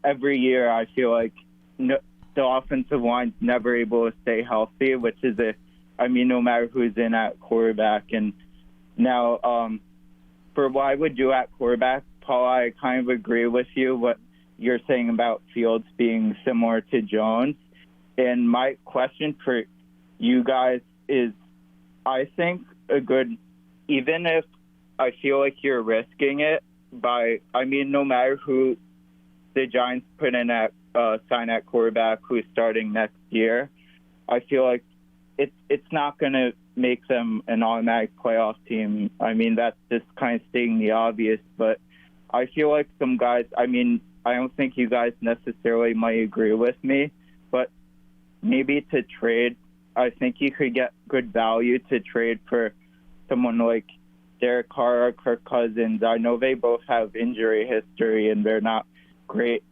every year I feel like the offensive line's never able to stay healthy, which is no matter who's in at quarterback. And now for what I would do at quarterback, Paul, I kind of agree with you what you're saying about Fields being similar to Jones. And my question for you guys is, I think even if I feel like you're risking it no matter who the Giants put in at sign at quarterback who's starting next year, I feel like it's not going to make them an automatic playoff team. That's just kind of stating the obvious, but I feel like some guys, I don't think you guys necessarily might agree with me, but maybe to trade, I think you could get good value to trade for someone like Derek Carr or Kirk Cousins. I know they both have injury history and they're not great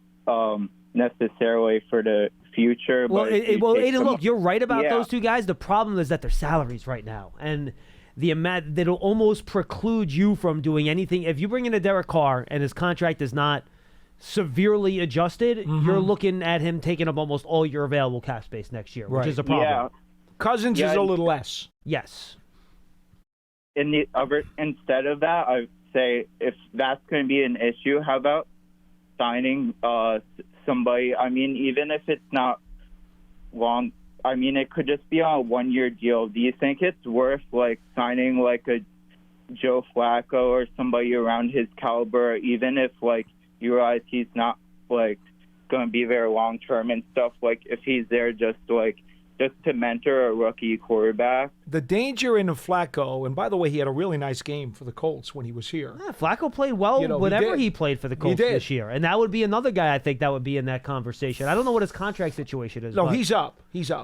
necessarily for the future. Well, but Aiden, look, you're right about those two guys. The problem is that their salaries right now, and the amount that'll almost preclude you from doing anything. If you bring in a Derek Carr and his contract is not severely adjusted, you're looking at him taking up almost all your available cap space next year, which is a problem. Yeah. Cousins is a little less. Yes. Instead of that, I would say if that's going to be an issue, how about signing somebody? Even if it's not long, it could just be on a one-year deal. Do you think it's worth signing a Joe Flacco or somebody around his caliber, even if you realize he's not going to be there long-term and stuff? If he's there just to mentor a rookie quarterback. The danger in Flacco, and by the way, he had a really nice game for the Colts when he was here. Yeah, Flacco played well whenever he played for the Colts this year. And that would be another guy I think that would be in that conversation. I don't know what his contract situation is. No, he's up.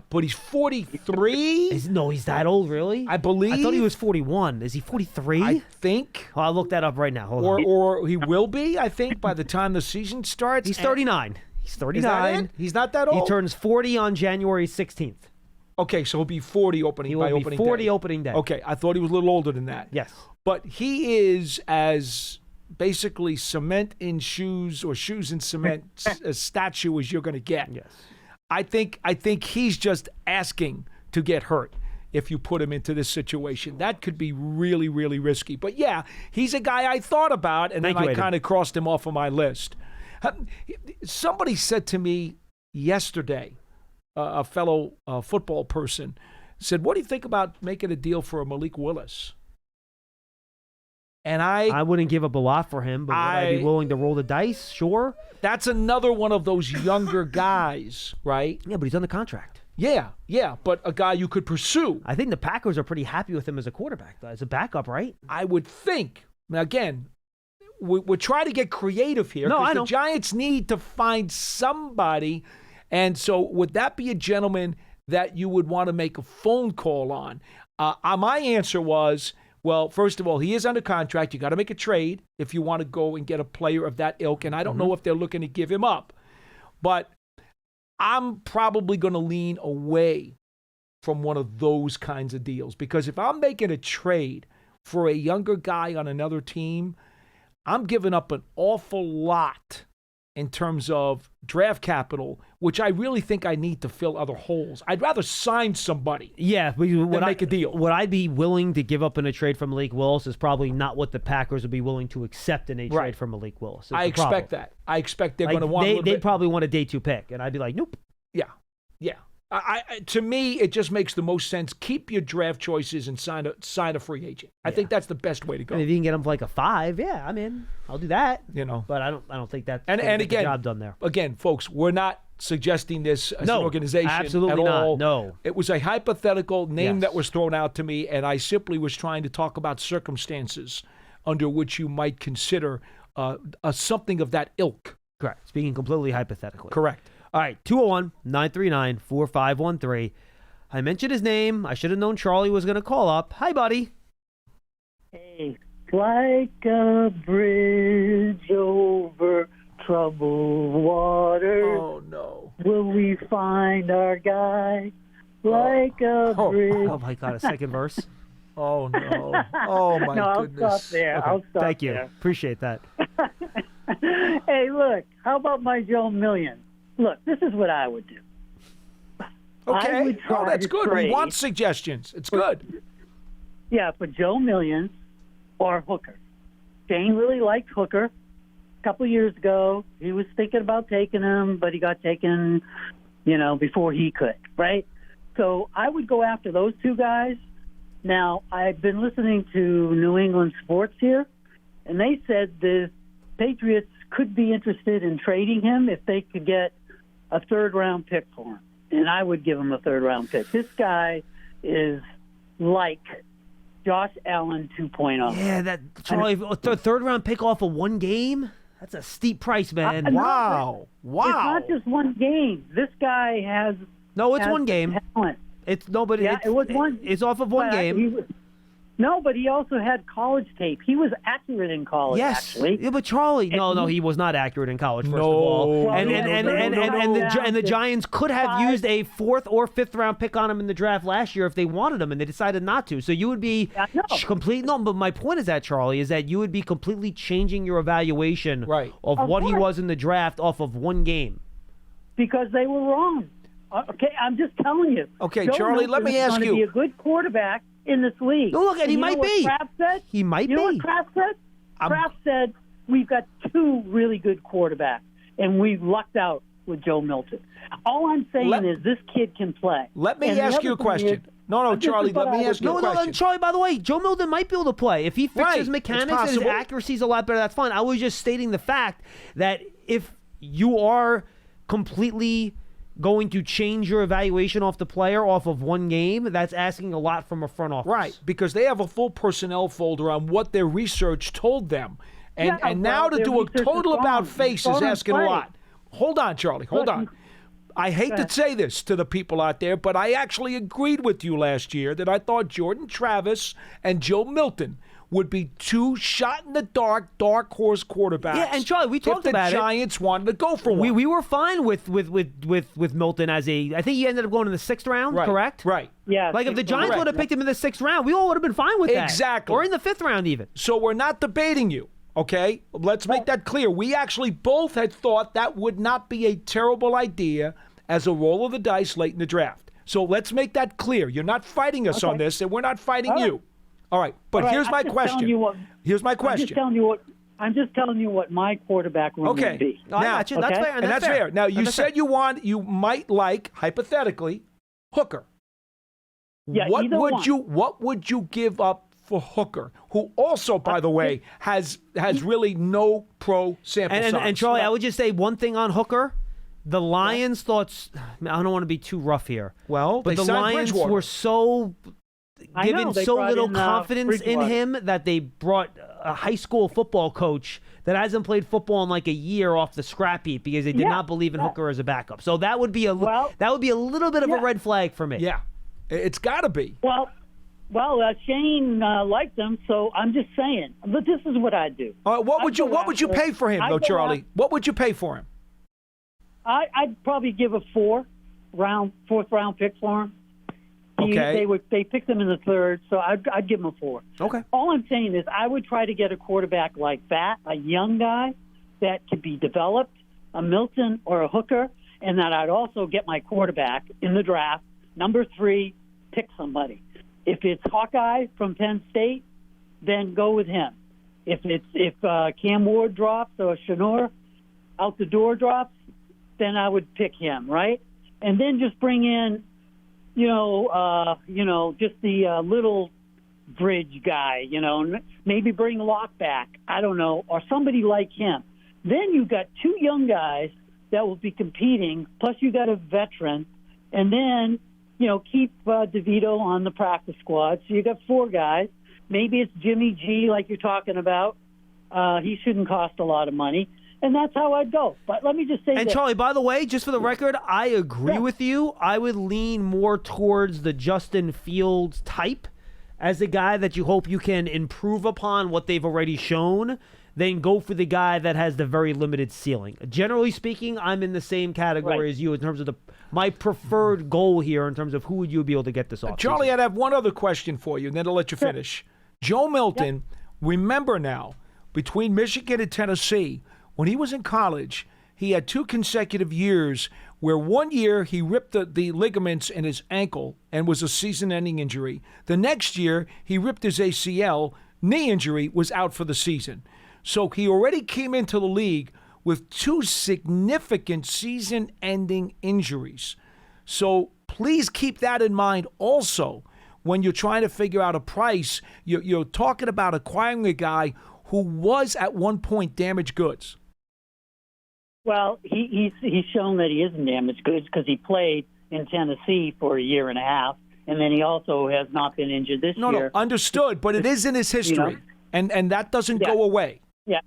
But he's 43? No, he's that old, really? I believe. I thought he was 41. Is he 43? I think. Oh, I'll look that up right now. Hold on. Or he will be, I think, by the time the season starts. He's 39. He's 39. Is that it? He's not that old? He turns 40 on January 16th. Okay, so he'll be 40 opening day. He will be 40 opening day. Okay, I thought he was a little older than that. Yes. But he is as basically cement in shoes or shoes in cement a statue as you're going to get. Yes. I think he's just asking to get hurt if you put him into this situation. That could be really, really risky. But yeah, he's a guy I thought about, and then I kind of crossed him off of my list. Somebody said to me yesterday, a fellow football person, said, "What do you think about making a deal for Malik Willis?" And I wouldn't give up a lot for him, but would I be willing to roll the dice? Sure. That's another one of those younger guys, right? Yeah, but he's under contract. Yeah, but a guy you could pursue. I think the Packers are pretty happy with him as a quarterback, though, as a backup, right? I would think. Now, again, we're trying to get creative here. No, I know. The Giants need to find somebody. And so would that be a gentleman that you would want to make a phone call on? My answer was, well, first of all, he is under contract. You got to make a trade if you want to go and get a player of that ilk. And I don't know if they're looking to give him up. But I'm probably going to lean away from one of those kinds of deals. Because if I'm making a trade for a younger guy on another team, I'm giving up an awful lot in terms of draft capital, which I really think I need to fill other holes. I'd rather sign somebody than make a deal. What I'd be willing to give up in a trade for Malik Willis is probably not what the Packers would be willing to accept in a trade for Malik Willis. I expect that. I expect they're going to want They'd probably want a day 2 pick, and I'd be like, nope. Yeah. To me, it just makes the most sense. Keep your draft choices and sign a free agent. I think that's the best way to go. I mean, if you can get him for like a 5, yeah, I'm in. I'll do that. But I don't think that's and again, the job done there. Again, folks, we're not suggesting this as an organization absolutely at all. Not. No, it was a hypothetical name that was thrown out to me, and I simply was trying to talk about circumstances under which you might consider something of that ilk. Correct. Speaking completely hypothetically. Correct. All right, 201-939-4513. I mentioned his name. I should have known Charlie was going to call up. Hi, buddy. Hey, like a bridge over troubled water. Oh, no. Will we find our guy like a bridge? Oh, my God, a second verse. Oh, no. Oh, my goodness. I'll stop there. Okay. I'll stop Thank you. there. Appreciate that. Hey, look, how about my Joe Million? Look, this is what I would do. Okay. I would try that's to good. trade. We want suggestions. It's good. Yeah, for Joe Millions or Hooker. Shane really liked Hooker. A couple years ago, he was thinking about taking him, but he got taken, before he could, right? So I would go after those two guys. Now, I've been listening to New England sports here, and they said the Patriots could be interested in trading him if they could get a third-round pick for him. And I would give him a third-round pick. This guy is like Josh Allen 2.0. Yeah, Charlie, a third-round pick off of one game? That's a steep price, man. Wow. It's not just one game. This guy has it's one game. Talent. It was one. It's off of one game. But he also had college tape. He was accurate in college, actually. Yeah, but Charlie, he was not accurate in college, first of Well, all. And the Giants could have used a 4th or 5th round pick on him in the draft last year if they wanted him, and they decided not to. So you would be but my point is that, Charlie, is that you would be completely changing your evaluation of what he was in the draft off of one game. Because they were wrong. Okay, I'm just telling you. Okay, Joe Charlie, let me ask you. He's going to be a good quarterback in this league. No, look, and he might be. Kraft said? He might be. You know what Kraft said? Kraft said, we've got 2 really good quarterbacks, and we've lucked out with Joe Milton. All I'm saying is this kid can play. Let me ask you a question. Charlie, let me ask you a question. No, Charlie, by the way, Joe Milton might be able to play. If he fixes his mechanics and his accuracy is a lot better, that's fine. I was just stating the fact that if you are completely going to change your evaluation off the player off of one game, that's asking a lot from a front office. Right, because they have a full personnel folder on what their research told them. And now to do a total about-face is asking a lot. Hold on, Charlie, hold on. I hate to say this to the people out there, but I actually agreed with you last year that I thought Jordan Travis and Joe Milton would be 2 shot-in-the-dark, dark horse quarterbacks. Yeah, and Charlie, we talked about it. If the Giants wanted to go for one. We were fine with Milton as I think he ended up going in the 6th round, correct? Right. Yeah. Like if the Giants would have picked him in the 6th round, we all would have been fine with that. Exactly. Or in the 5th round even. So we're not debating you, okay? Let's make that clear. We actually both had thought that would not be a terrible idea as a roll of the dice late in the draft. So let's make that clear. You're not fighting us on this, and we're not fighting you. All right, but here's my question. Here's my question. I'm just telling you what. I'm just telling you what my quarterback room would be. No, I got you. That's Okay? fair. And that's fair. Now, you said you might like, hypothetically, Hooker. Yeah, what either would one. what would you give up for Hooker, who also, by the way, has really no pro sample size? And Charlie, I would just say one thing on Hooker. The Lions thought, I don't want to be too rough here. Well, but they the signed Lions Bridgewater. were so given they so brought little in, confidence in Bridgewater. him that they brought a high school football coach that hasn't played football in like a year off the scrap heap because they did not believe in Hooker as a backup. So that would be a little bit of a red flag for me. Yeah, it's got to be. Well, Shane liked him, so I'm just saying. But this is what I'd do. What would you pay for him, though, Charlie? What would you pay for him? I'd probably give a fourth round pick for him. Okay. They picked him in the third, so I'd give him a 4. Okay. All I'm saying is I would try to get a quarterback like that, a young guy that could be developed, a Milton or a Hooker, and that I'd also get my quarterback in the draft, number 3, pick somebody. If it's Hawkeye from Penn State, then go with him. If Cam Ward drops or Shanor out the door drops, then I would pick him, right? And then just bring in, just the little bridge guy, maybe bring Locke back, I don't know, or somebody like him. Then you've got 2 young guys that will be competing, plus you got a veteran, and then, keep DeVito on the practice squad. So you got 4 guys. Maybe it's Jimmy G, like you're talking about. He shouldn't cost a lot of money. And that's how I'd go. But let me just say And Charlie, by the way, just for the record, I agree with you. I would lean more towards the Justin Fields type as a guy that you hope you can improve upon what they've already shown, then go for the guy that has the very limited ceiling. Generally speaking, I'm in the same category as you in terms of my preferred goal here in terms of who would you be able to get this off. Charlie, I'd have one other question for you, and then I'll let you finish. Joe Milton, remember now, between Michigan and Tennessee, when he was in college, he had 2 consecutive years where one year he ripped the ligaments in his ankle and was a season-ending injury. The next year, he ripped his ACL, knee injury, was out for the season. So he already came into the league with 2 significant season-ending injuries. So please keep that in mind also when you're trying to figure out a price. You're talking about acquiring a guy who was at one point damaged goods. Well, he's shown that he isn't damaged goods because he played in Tennessee for a year and a half, and then he also has not been injured this year. No, understood, but it is in his history, and that doesn't go away. Yeah.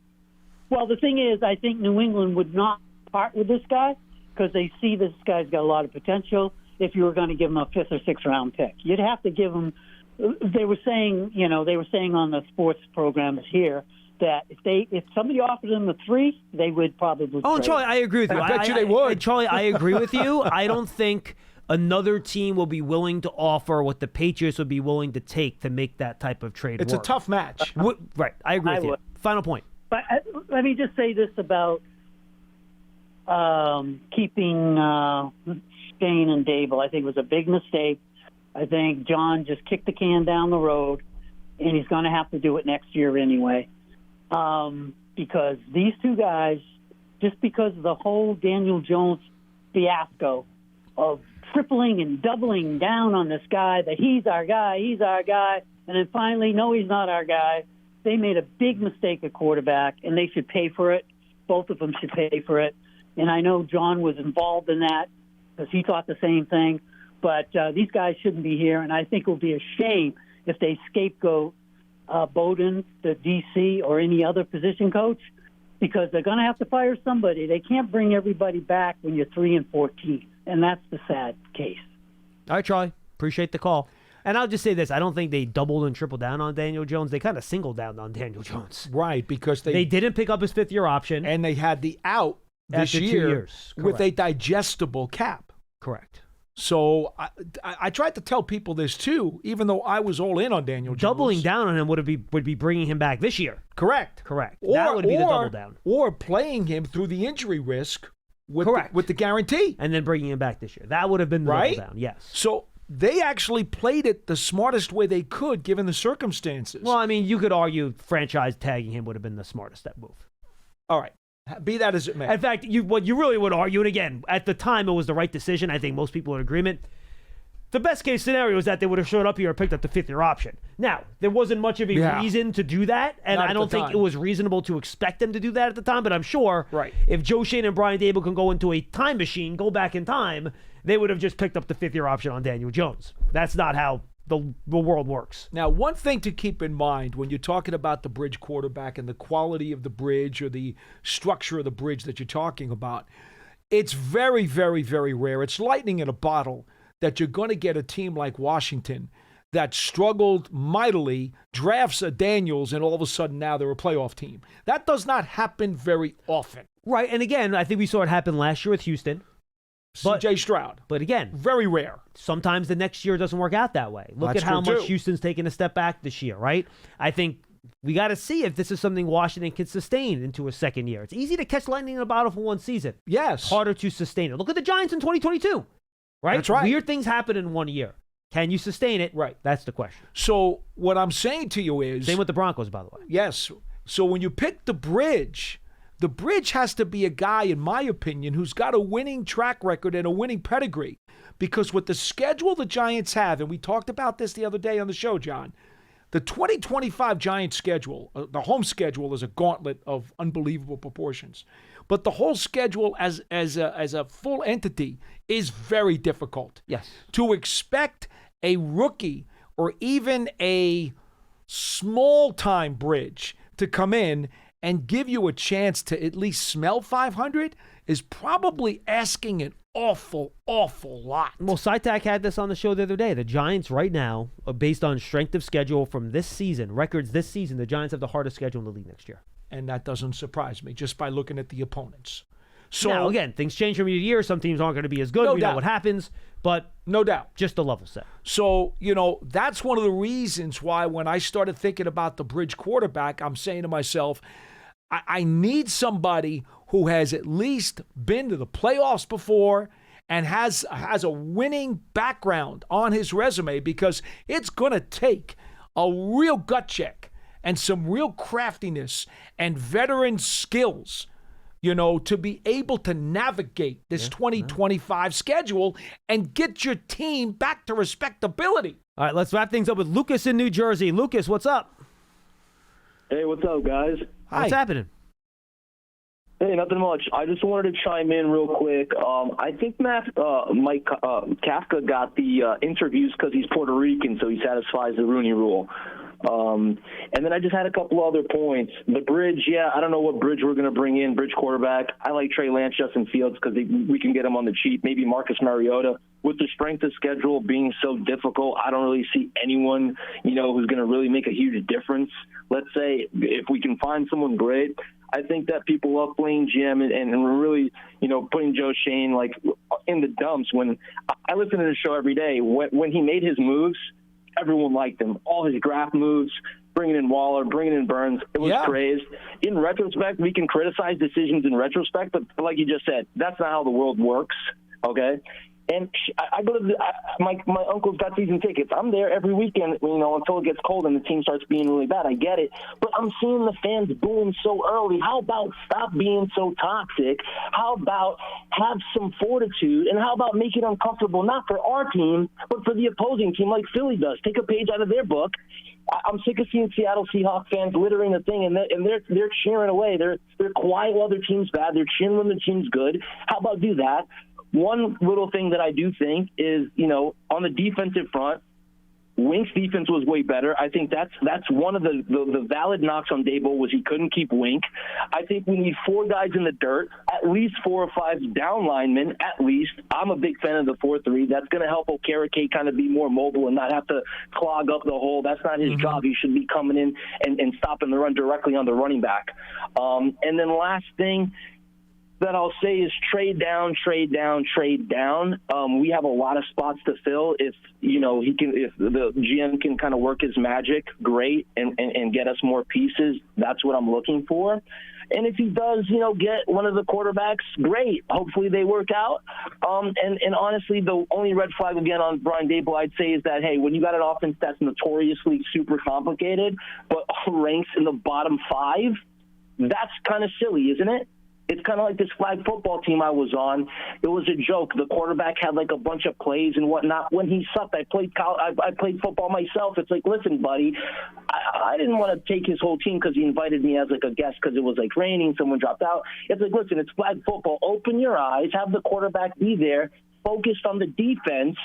Well, the thing is, I think New England would not part with this guy because they see this guy's got a lot of potential. If you were going to give him a 5th or 6th round pick, you'd have to give him. They were saying on the sports programs here that if somebody offered them a 3, they would probably. Oh, Charlie, I agree with you. I bet you they would. Charlie, I agree with you. I don't think another team will be willing to offer what the Patriots would be willing to take to make that type of trade It's work. a tough match. Right, I agree with you. would. Final point. But let me just say this about keeping Shane and Dable. I think it was a big mistake. I think John just kicked the can down the road, and he's going to have to do it next year anyway. Because these 2 guys, just because of the whole Daniel Jones fiasco of tripling and doubling down on this guy, that he's our guy, and then finally, no, he's not our guy. They made a big mistake at quarterback, and they should pay for it. Both of them should pay for it. And I know John was involved in that because he thought the same thing. But these guys shouldn't be here, and I think it would be a shame if they scapegoat Bowden, the DC, or any other position coach, because they're going to have to fire somebody. They can't bring everybody back when you're 3-14, and that's the sad case. All right, Charlie. Appreciate the call. And I'll just say this. I don't think they doubled and tripled down on Daniel Jones. They kind of singled down on Daniel Jones. Right, because they didn't pick up his 5th-year option. And they had the out this after 2 year years. with a digestible cap. Correct. So I tried to tell people this too, even though I was all in on Daniel Jones. Doubling down on him would be bringing him back this year. Correct. That would be the double down. Or playing him through the injury risk with the guarantee. And then bringing him back this year. That would have been the double down, yes. So they actually played it the smartest way they could given the circumstances. Well, I mean, you could argue franchise tagging him would have been the smartest step move. All right. Be that as it may. In fact, what you really would argue, and again, at the time it was the right decision. I think most people are in agreement. The best case scenario is that they would have showed up here and picked up the fifth-year option. Now, there wasn't much of a reason to do that, and I don't think it was reasonable to expect them to do that at the time, but I'm sure if Joe Schoen and Brian Daboll can go into a time machine, go back in time, they would have just picked up the fifth-year option on Daniel Jones. That's not how the world works. Now, one thing to keep in mind when you're talking about the bridge quarterback and the quality of the bridge or the structure of the bridge that you're talking about, it's very, very, very rare. It's lightning in a bottle that you're going to get a team like Washington that struggled mightily, drafts a Daniels, and all of a sudden now they're a playoff team. That does not happen very often. Right, and again, I think we saw it happen last year with Houston. C.J. Stroud. But again, very rare. Sometimes the next year doesn't work out that way. Look at how much Houston's taken a step back this year, right? I think we got to see if this is something Washington can sustain into a second year. It's easy to catch lightning in a bottle for one season. Yes. It's harder to sustain it. Look at the Giants in 2022, right? That's right. Weird things happen in 1 year. Can you sustain it? Right. That's the question. So what I'm saying to you is... Same with the Broncos, by the way. Yes. So when you pick the bridge has to be a guy, in my opinion, who's got a winning track record and a winning pedigree. Because with the schedule the Giants have, and we talked about this the other day on the show, John, the 2025 Giants schedule, the home schedule is a gauntlet of unbelievable proportions. But the whole schedule as a full entity is very difficult. Yes. To expect a rookie or even a small-time bridge to come in and give you a chance to at least smell 500 is probably asking an awful, awful lot. Well, Sytak had this on the show the other day. The Giants right now, based on strength of schedule from this season, records this season, the Giants have the hardest schedule in the league next year. And that doesn't surprise me just by looking at the opponents. So now, again, things change from year to year. Some teams aren't going to be as good. No we doubt. know what happens, but no doubt. Just a level set. So, that's one of the reasons why when I started thinking about the bridge quarterback, I'm saying to myself, I need somebody who has at least been to the playoffs before and has a winning background on his resume, because it's going to take a real gut check and some real craftiness and veteran skills, to be able to navigate this 2025 schedule and get your team back to respectability. All right, let's wrap things up with Lucas in New Jersey. Lucas, what's up? Hey, what's up, guys? Hi. What's happening? Hey, nothing much. I just wanted to chime in real quick. I think Mike Kafka got the interviews because he's Puerto Rican, so he satisfies the Rooney Rule. And then I just had a couple other points. The bridge, I don't know what bridge we're going to bring in, bridge quarterback. I like Trey Lance, Justin Fields, because we can get them on the cheap. Maybe Marcus Mariota. With the strength of schedule being so difficult, I don't really see anyone, who's going to really make a huge difference. Let's say if we can find someone great, I think that people love playing GM and really, putting Joe Schoen in the dumps. When I listen to the show every day, when he made his moves, everyone liked him. All his draft moves, bringing in Waller, bringing in Burns, it was praised. In retrospect, we can criticize decisions in retrospect, but like you just said, that's not how the world works, okay? And I go to my uncle's got season tickets. I'm there every weekend, until it gets cold and the team starts being really bad. I get it. But I'm seeing the fans booing so early. How about stop being so toxic? How about have some fortitude? And how about make it uncomfortable, not for our team, but for the opposing team like Philly does? Take a page out of their book. I'm sick of seeing Seattle Seahawks fans littering the thing, and they're cheering away. They're quiet while their team's bad. They're cheering when the team's good. How about do that? One little thing that I do think is, on the defensive front, Wink's defense was way better. I think that's one of the valid knocks on Daboll was he couldn't keep Wink. I think we need 4 guys in the dirt, at least 4 or 5 down linemen, at least. I'm a big fan of the 4-3. That's going to help Okereke kind of be more mobile and not have to clog up the hole. That's not his job. He should be coming in and stopping the run directly on the running back. And then last thing that I'll say is trade down. We have a lot of spots to fill. If the GM can kind of work his magic, great, and get us more pieces. That's what I'm looking for. And if he does, get one of the quarterbacks, great. Hopefully they work out. And honestly, the only red flag again on Brian Daboll, I'd say, is that, hey, when you got an offense that's notoriously super complicated, but ranks in the bottom 5, that's kind of silly, isn't it? It's kind of like this flag football team I was on. It was a joke. The quarterback had like a bunch of plays and whatnot. When he sucked, I played football myself. It's like, listen, buddy, I didn't want to take his whole team because he invited me as like a guest because it was like raining, someone dropped out. It's like, listen, it's flag football. Open your eyes, have the quarterback be there, focused on the defense,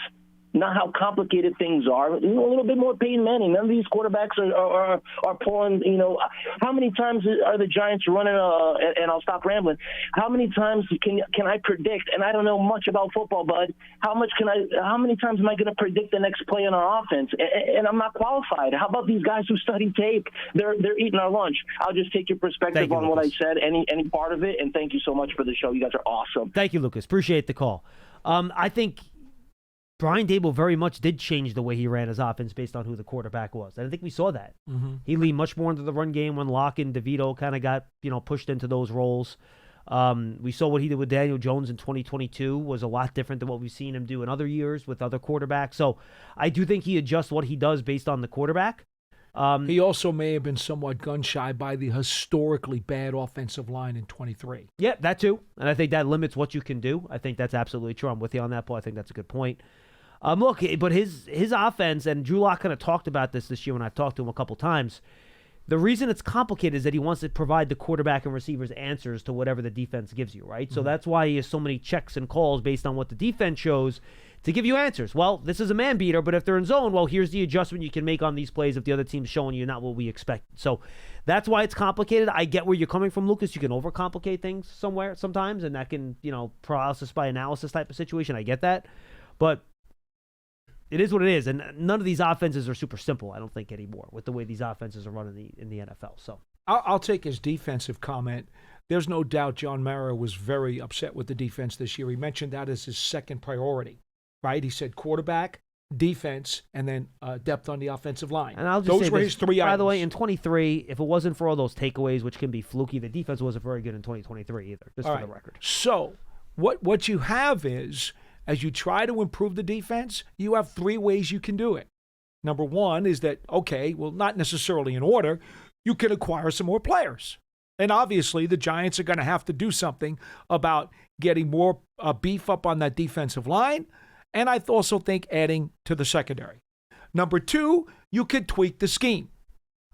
not how complicated things are. A little bit more Peyton Manning. None of these quarterbacks are pulling, how many times are the Giants running, and I'll stop rambling, how many times can I predict, and I don't know much about football, bud, how many times am I going to predict the next play on our offense? And I'm not qualified. How about these guys who study tape? They're eating our lunch. I'll just take your perspective on what I said, any part of it, and thank you so much for the show. You guys are awesome. Thank you, Lucas. Appreciate the call. I think Brian Daboll very much did change the way he ran his offense based on who the quarterback was. And I think we saw that. Mm-hmm. He leaned much more into the run game when Locke and DeVito kind of got, pushed into those roles. We saw what he did with Daniel Jones in 2022 was a lot different than what we've seen him do in other years with other quarterbacks. So I do think he adjusts what he does based on the quarterback. He also may have been somewhat gun-shy by the historically bad offensive line in 23. Yeah, that too. And I think that limits what you can do. I think that's absolutely true. I'm with you on that, Paul. I think that's a good point. Look, but his offense, and Drew Lock kind of talked about this year when I've talked to him a couple times, the reason it's complicated is that he wants to provide the quarterback and receivers answers to whatever the defense gives you, right? Mm-hmm. So that's why he has so many checks and calls based on what the defense shows to give you answers. Well, this is a man beater, but if they're in zone, well, here's the adjustment you can make on these plays if the other team's showing you not what we expect. So that's why it's complicated. I get where you're coming from, Lucas. You can overcomplicate things sometimes, and that can, paralysis by analysis type of situation. I get that. But it is what it is, and none of these offenses are super simple, I don't think, anymore, with the way these offenses are run in the NFL. So I'll take his defensive comment. There's no doubt John Mara was very upset with the defense this year. He mentioned that as his second priority, right? He said quarterback, defense, and then depth on the offensive line. And I'll just those say were this, his 3 items. By the way, in 23, if it wasn't for all those takeaways, which can be fluky, the defense wasn't very good in 2023 either, just for the record. So what you have is, as you try to improve the defense, you have 3 ways you can do it. Number 1 is that, not necessarily in order, you can acquire some more players. And obviously, the Giants are going to have to do something about getting more beef up on that defensive line, and I also think adding to the secondary. Number 2, you could tweak the scheme.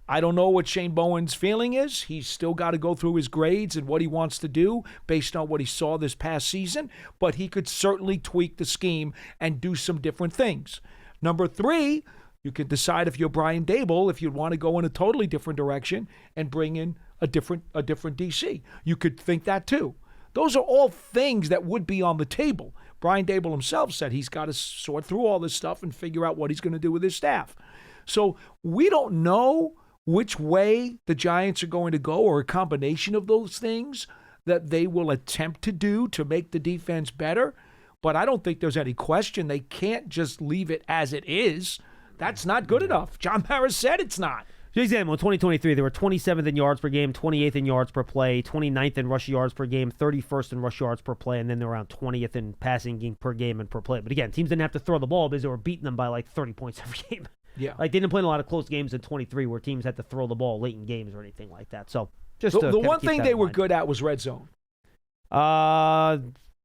I don't know what Shane Bowen's feeling is. He's still got to go through his grades and what he wants to do based on what he saw this past season, but he could certainly tweak the scheme and do some different things. Number 3, you could decide if you're Brian Daboll, if you want to go in a totally different direction and bring in a different DC. You could think that too. Those are all things that would be on the table. Brian Daboll himself said he's got to sort through all this stuff and figure out what he's going to do with his staff. So we don't know which way the Giants are going to go, or a combination of those things that they will attempt to do to make the defense better. But I don't think there's any question they can't just leave it as it is. That's not good enough. John Mara said it's not. For example, in 2023, they were 27th in yards per game, 28th in yards per play, 29th in rush yards per game, 31st in rush yards per play, and then they're around 20th in passing game per game and per play. But again, teams didn't have to throw the ball because they were beating them by like 30 points every game. Yeah. Like, they didn't play in a lot of close games in 23 where teams had to throw the ball late in games or anything like that. So just the one thing they were good at was red zone.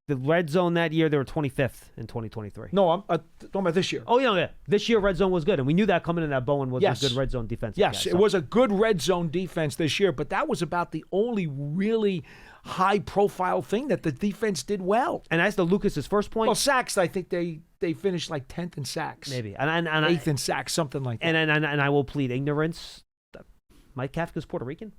The red zone that year, they were 25th in 2023. No, I'm talking about this year. Oh, yeah. This year, red zone was good, and we knew that coming in. That Bowen was a good red zone defense. Yes, it was a good red zone defense this year, but that was about the only really high-profile thing that the defense did well. And as to Lucas's first point, well, sacks, I think they finished like 10th in sacks, maybe, and 8th in sacks, something like that. And I will plead ignorance. Mike Kafka's Puerto Rican.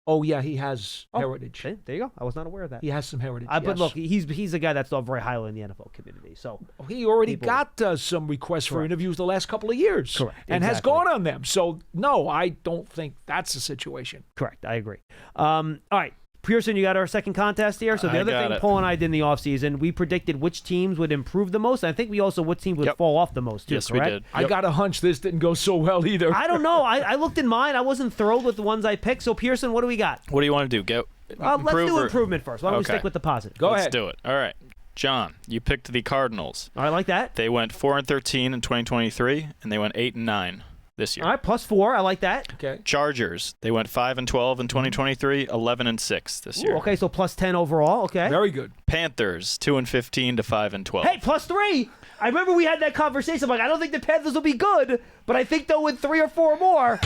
Oh, yeah, he has heritage. Okay, there you go. I was not aware of that. He has some heritage, But look, he's a guy that's thought very highly in the NFL community. So he already got some requests for interviews the last couple of years. Correct. And has gone on them. So, no, I don't think that's the situation. Correct. I agree. All right. Pearson, you got our second contest here. So the I other got thing it. Paul and I did in the offseason, we predicted which teams would improve the most. I think we also what teams would Yep. fall off the most, too, Yes, correct? we did. I got a hunch this didn't go so well either. I don't know. I looked in mine. I wasn't thrilled with the ones I picked. So, Pearson, what do we got? What do you want to do? Let's do improvement first. Why don't we Okay. stick with the positive? Go Let's ahead. do it. All right. John, you picked the Cardinals. All right, like that. They went 4-13 in 2023, and they went 8-9 this year. All right, +4. I like that. Okay. Chargers, they went 5-12 in 2023, 11-6 this year. Ooh, okay, so +10 overall. Okay. Very good. Panthers, 2-15 to 5-12. Hey, +3. I remember we had that conversation. I'm like, I don't think the Panthers will be good, but I think they'll win 3 or 4 more.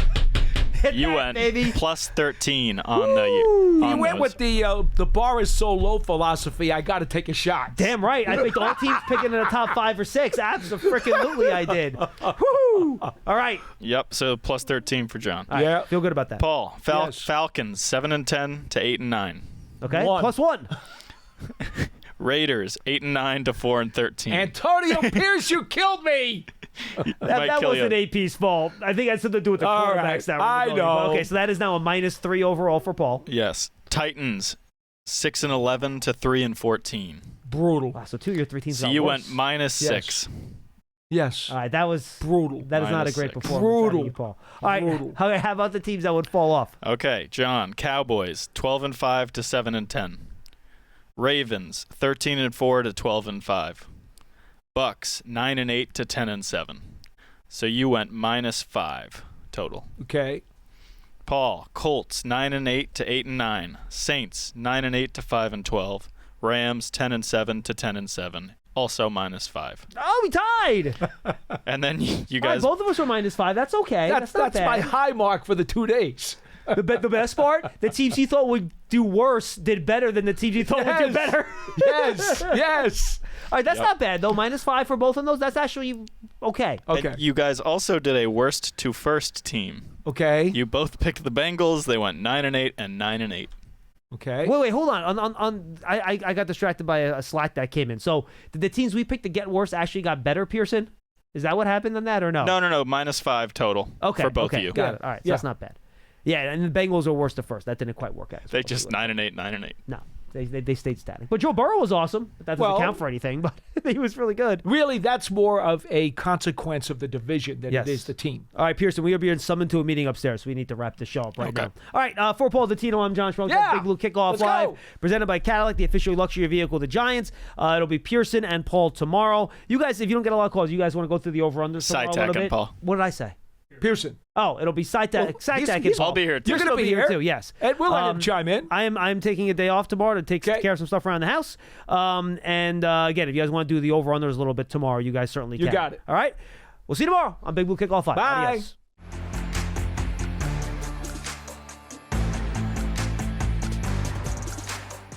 Hit You that, went baby. +13 on the. You on went those. with the bar is so low philosophy. I got to take a shot. Damn right. I picked all teams picking in the top 5 or 6. Absolutely, I did. Woo! All right. Yep. So +13 for John. All right. Yeah. Feel good about that. Paul, Yes. Falcons, 7-10 to 8-9. Okay. One. +1. Raiders, 8-9 to 4-13. Antonio Pierce, you killed me. That wasn't AP's fault. I think it had something to do with the All quarterbacks right. that were I going. know. Okay, so that is now a -3 overall for Paul. Yes. Titans, 6-11 to 3-14. Brutal. Wow, so 2 of your 3 teams So got you worse. went -6. Yes. All right, that was Brutal. That is not a -6. great performance. Brutal. out of you, Paul. All right, Brutal. okay, how about the teams that would fall off? Okay, John, Cowboys, 12-5 to 7-10. Ravens, 13-4 to 12-5. Bucks, 9-8 to 10-7. So you went -5 total. Okay. Paul, Colts, 9-8 to 8-9. Saints, 9-8 to 5-12. Rams, 10-7 to 10-7. Also -5. Oh, we tied. And then you All right, guys, both of us were -5. That's okay. That's not That's my bad. high mark for the 2 days. The best part, the teams you thought would do worse did better than the teams you thought would do Yes. better. Yes. Yes. All right, that's not bad though. -5 for both of those. That's actually okay. and Okay. you guys also did a worst to first team. Okay. You both picked the Bengals. They went 9-8 and 9-8. Okay. Wait, hold on. I got distracted by a Slack that came in. So did the teams we picked to get worse actually got better, Pearson? Is that what happened on that or no? No, -5 total Okay. for both okay, of you. Got it. All right. So Yeah. that's not bad. Yeah, and the Bengals are worse to first. That didn't quite work out. They just 9-8, 9-8. No, they stayed static. But Joe Burrow was awesome. That doesn't Well- count for anything, but he was really good. Really, that's more of a consequence of the division than Yes. it is the team. All right, Pearson, we are being summoned to a meeting upstairs, so we need to wrap this show up right Okay. now. All right, for Paul Dottino, I'm John Schmeelk. Yeah. Big Blue Kickoff Let's Live, go. presented by Cadillac, the official luxury vehicle of the Giants. It'll be Pearson and Paul tomorrow. You guys, if you don't get a lot of calls, you guys want to go through the over-unders tomorrow a Sitek little and bit? Paul. What did I say? Pearson. Oh, it'll be Sitek and he's- Paul. I'll be here too. You're going to Still be here too, yes. And we'll let him chime in. I'm taking a day off tomorrow to take Okay. care of some stuff around the house. And again, if you guys want to do the over-unders a little bit tomorrow, you guys certainly You can. got it. All right? We'll see you tomorrow on Big Blue Kickoff Live. Bye. Adios.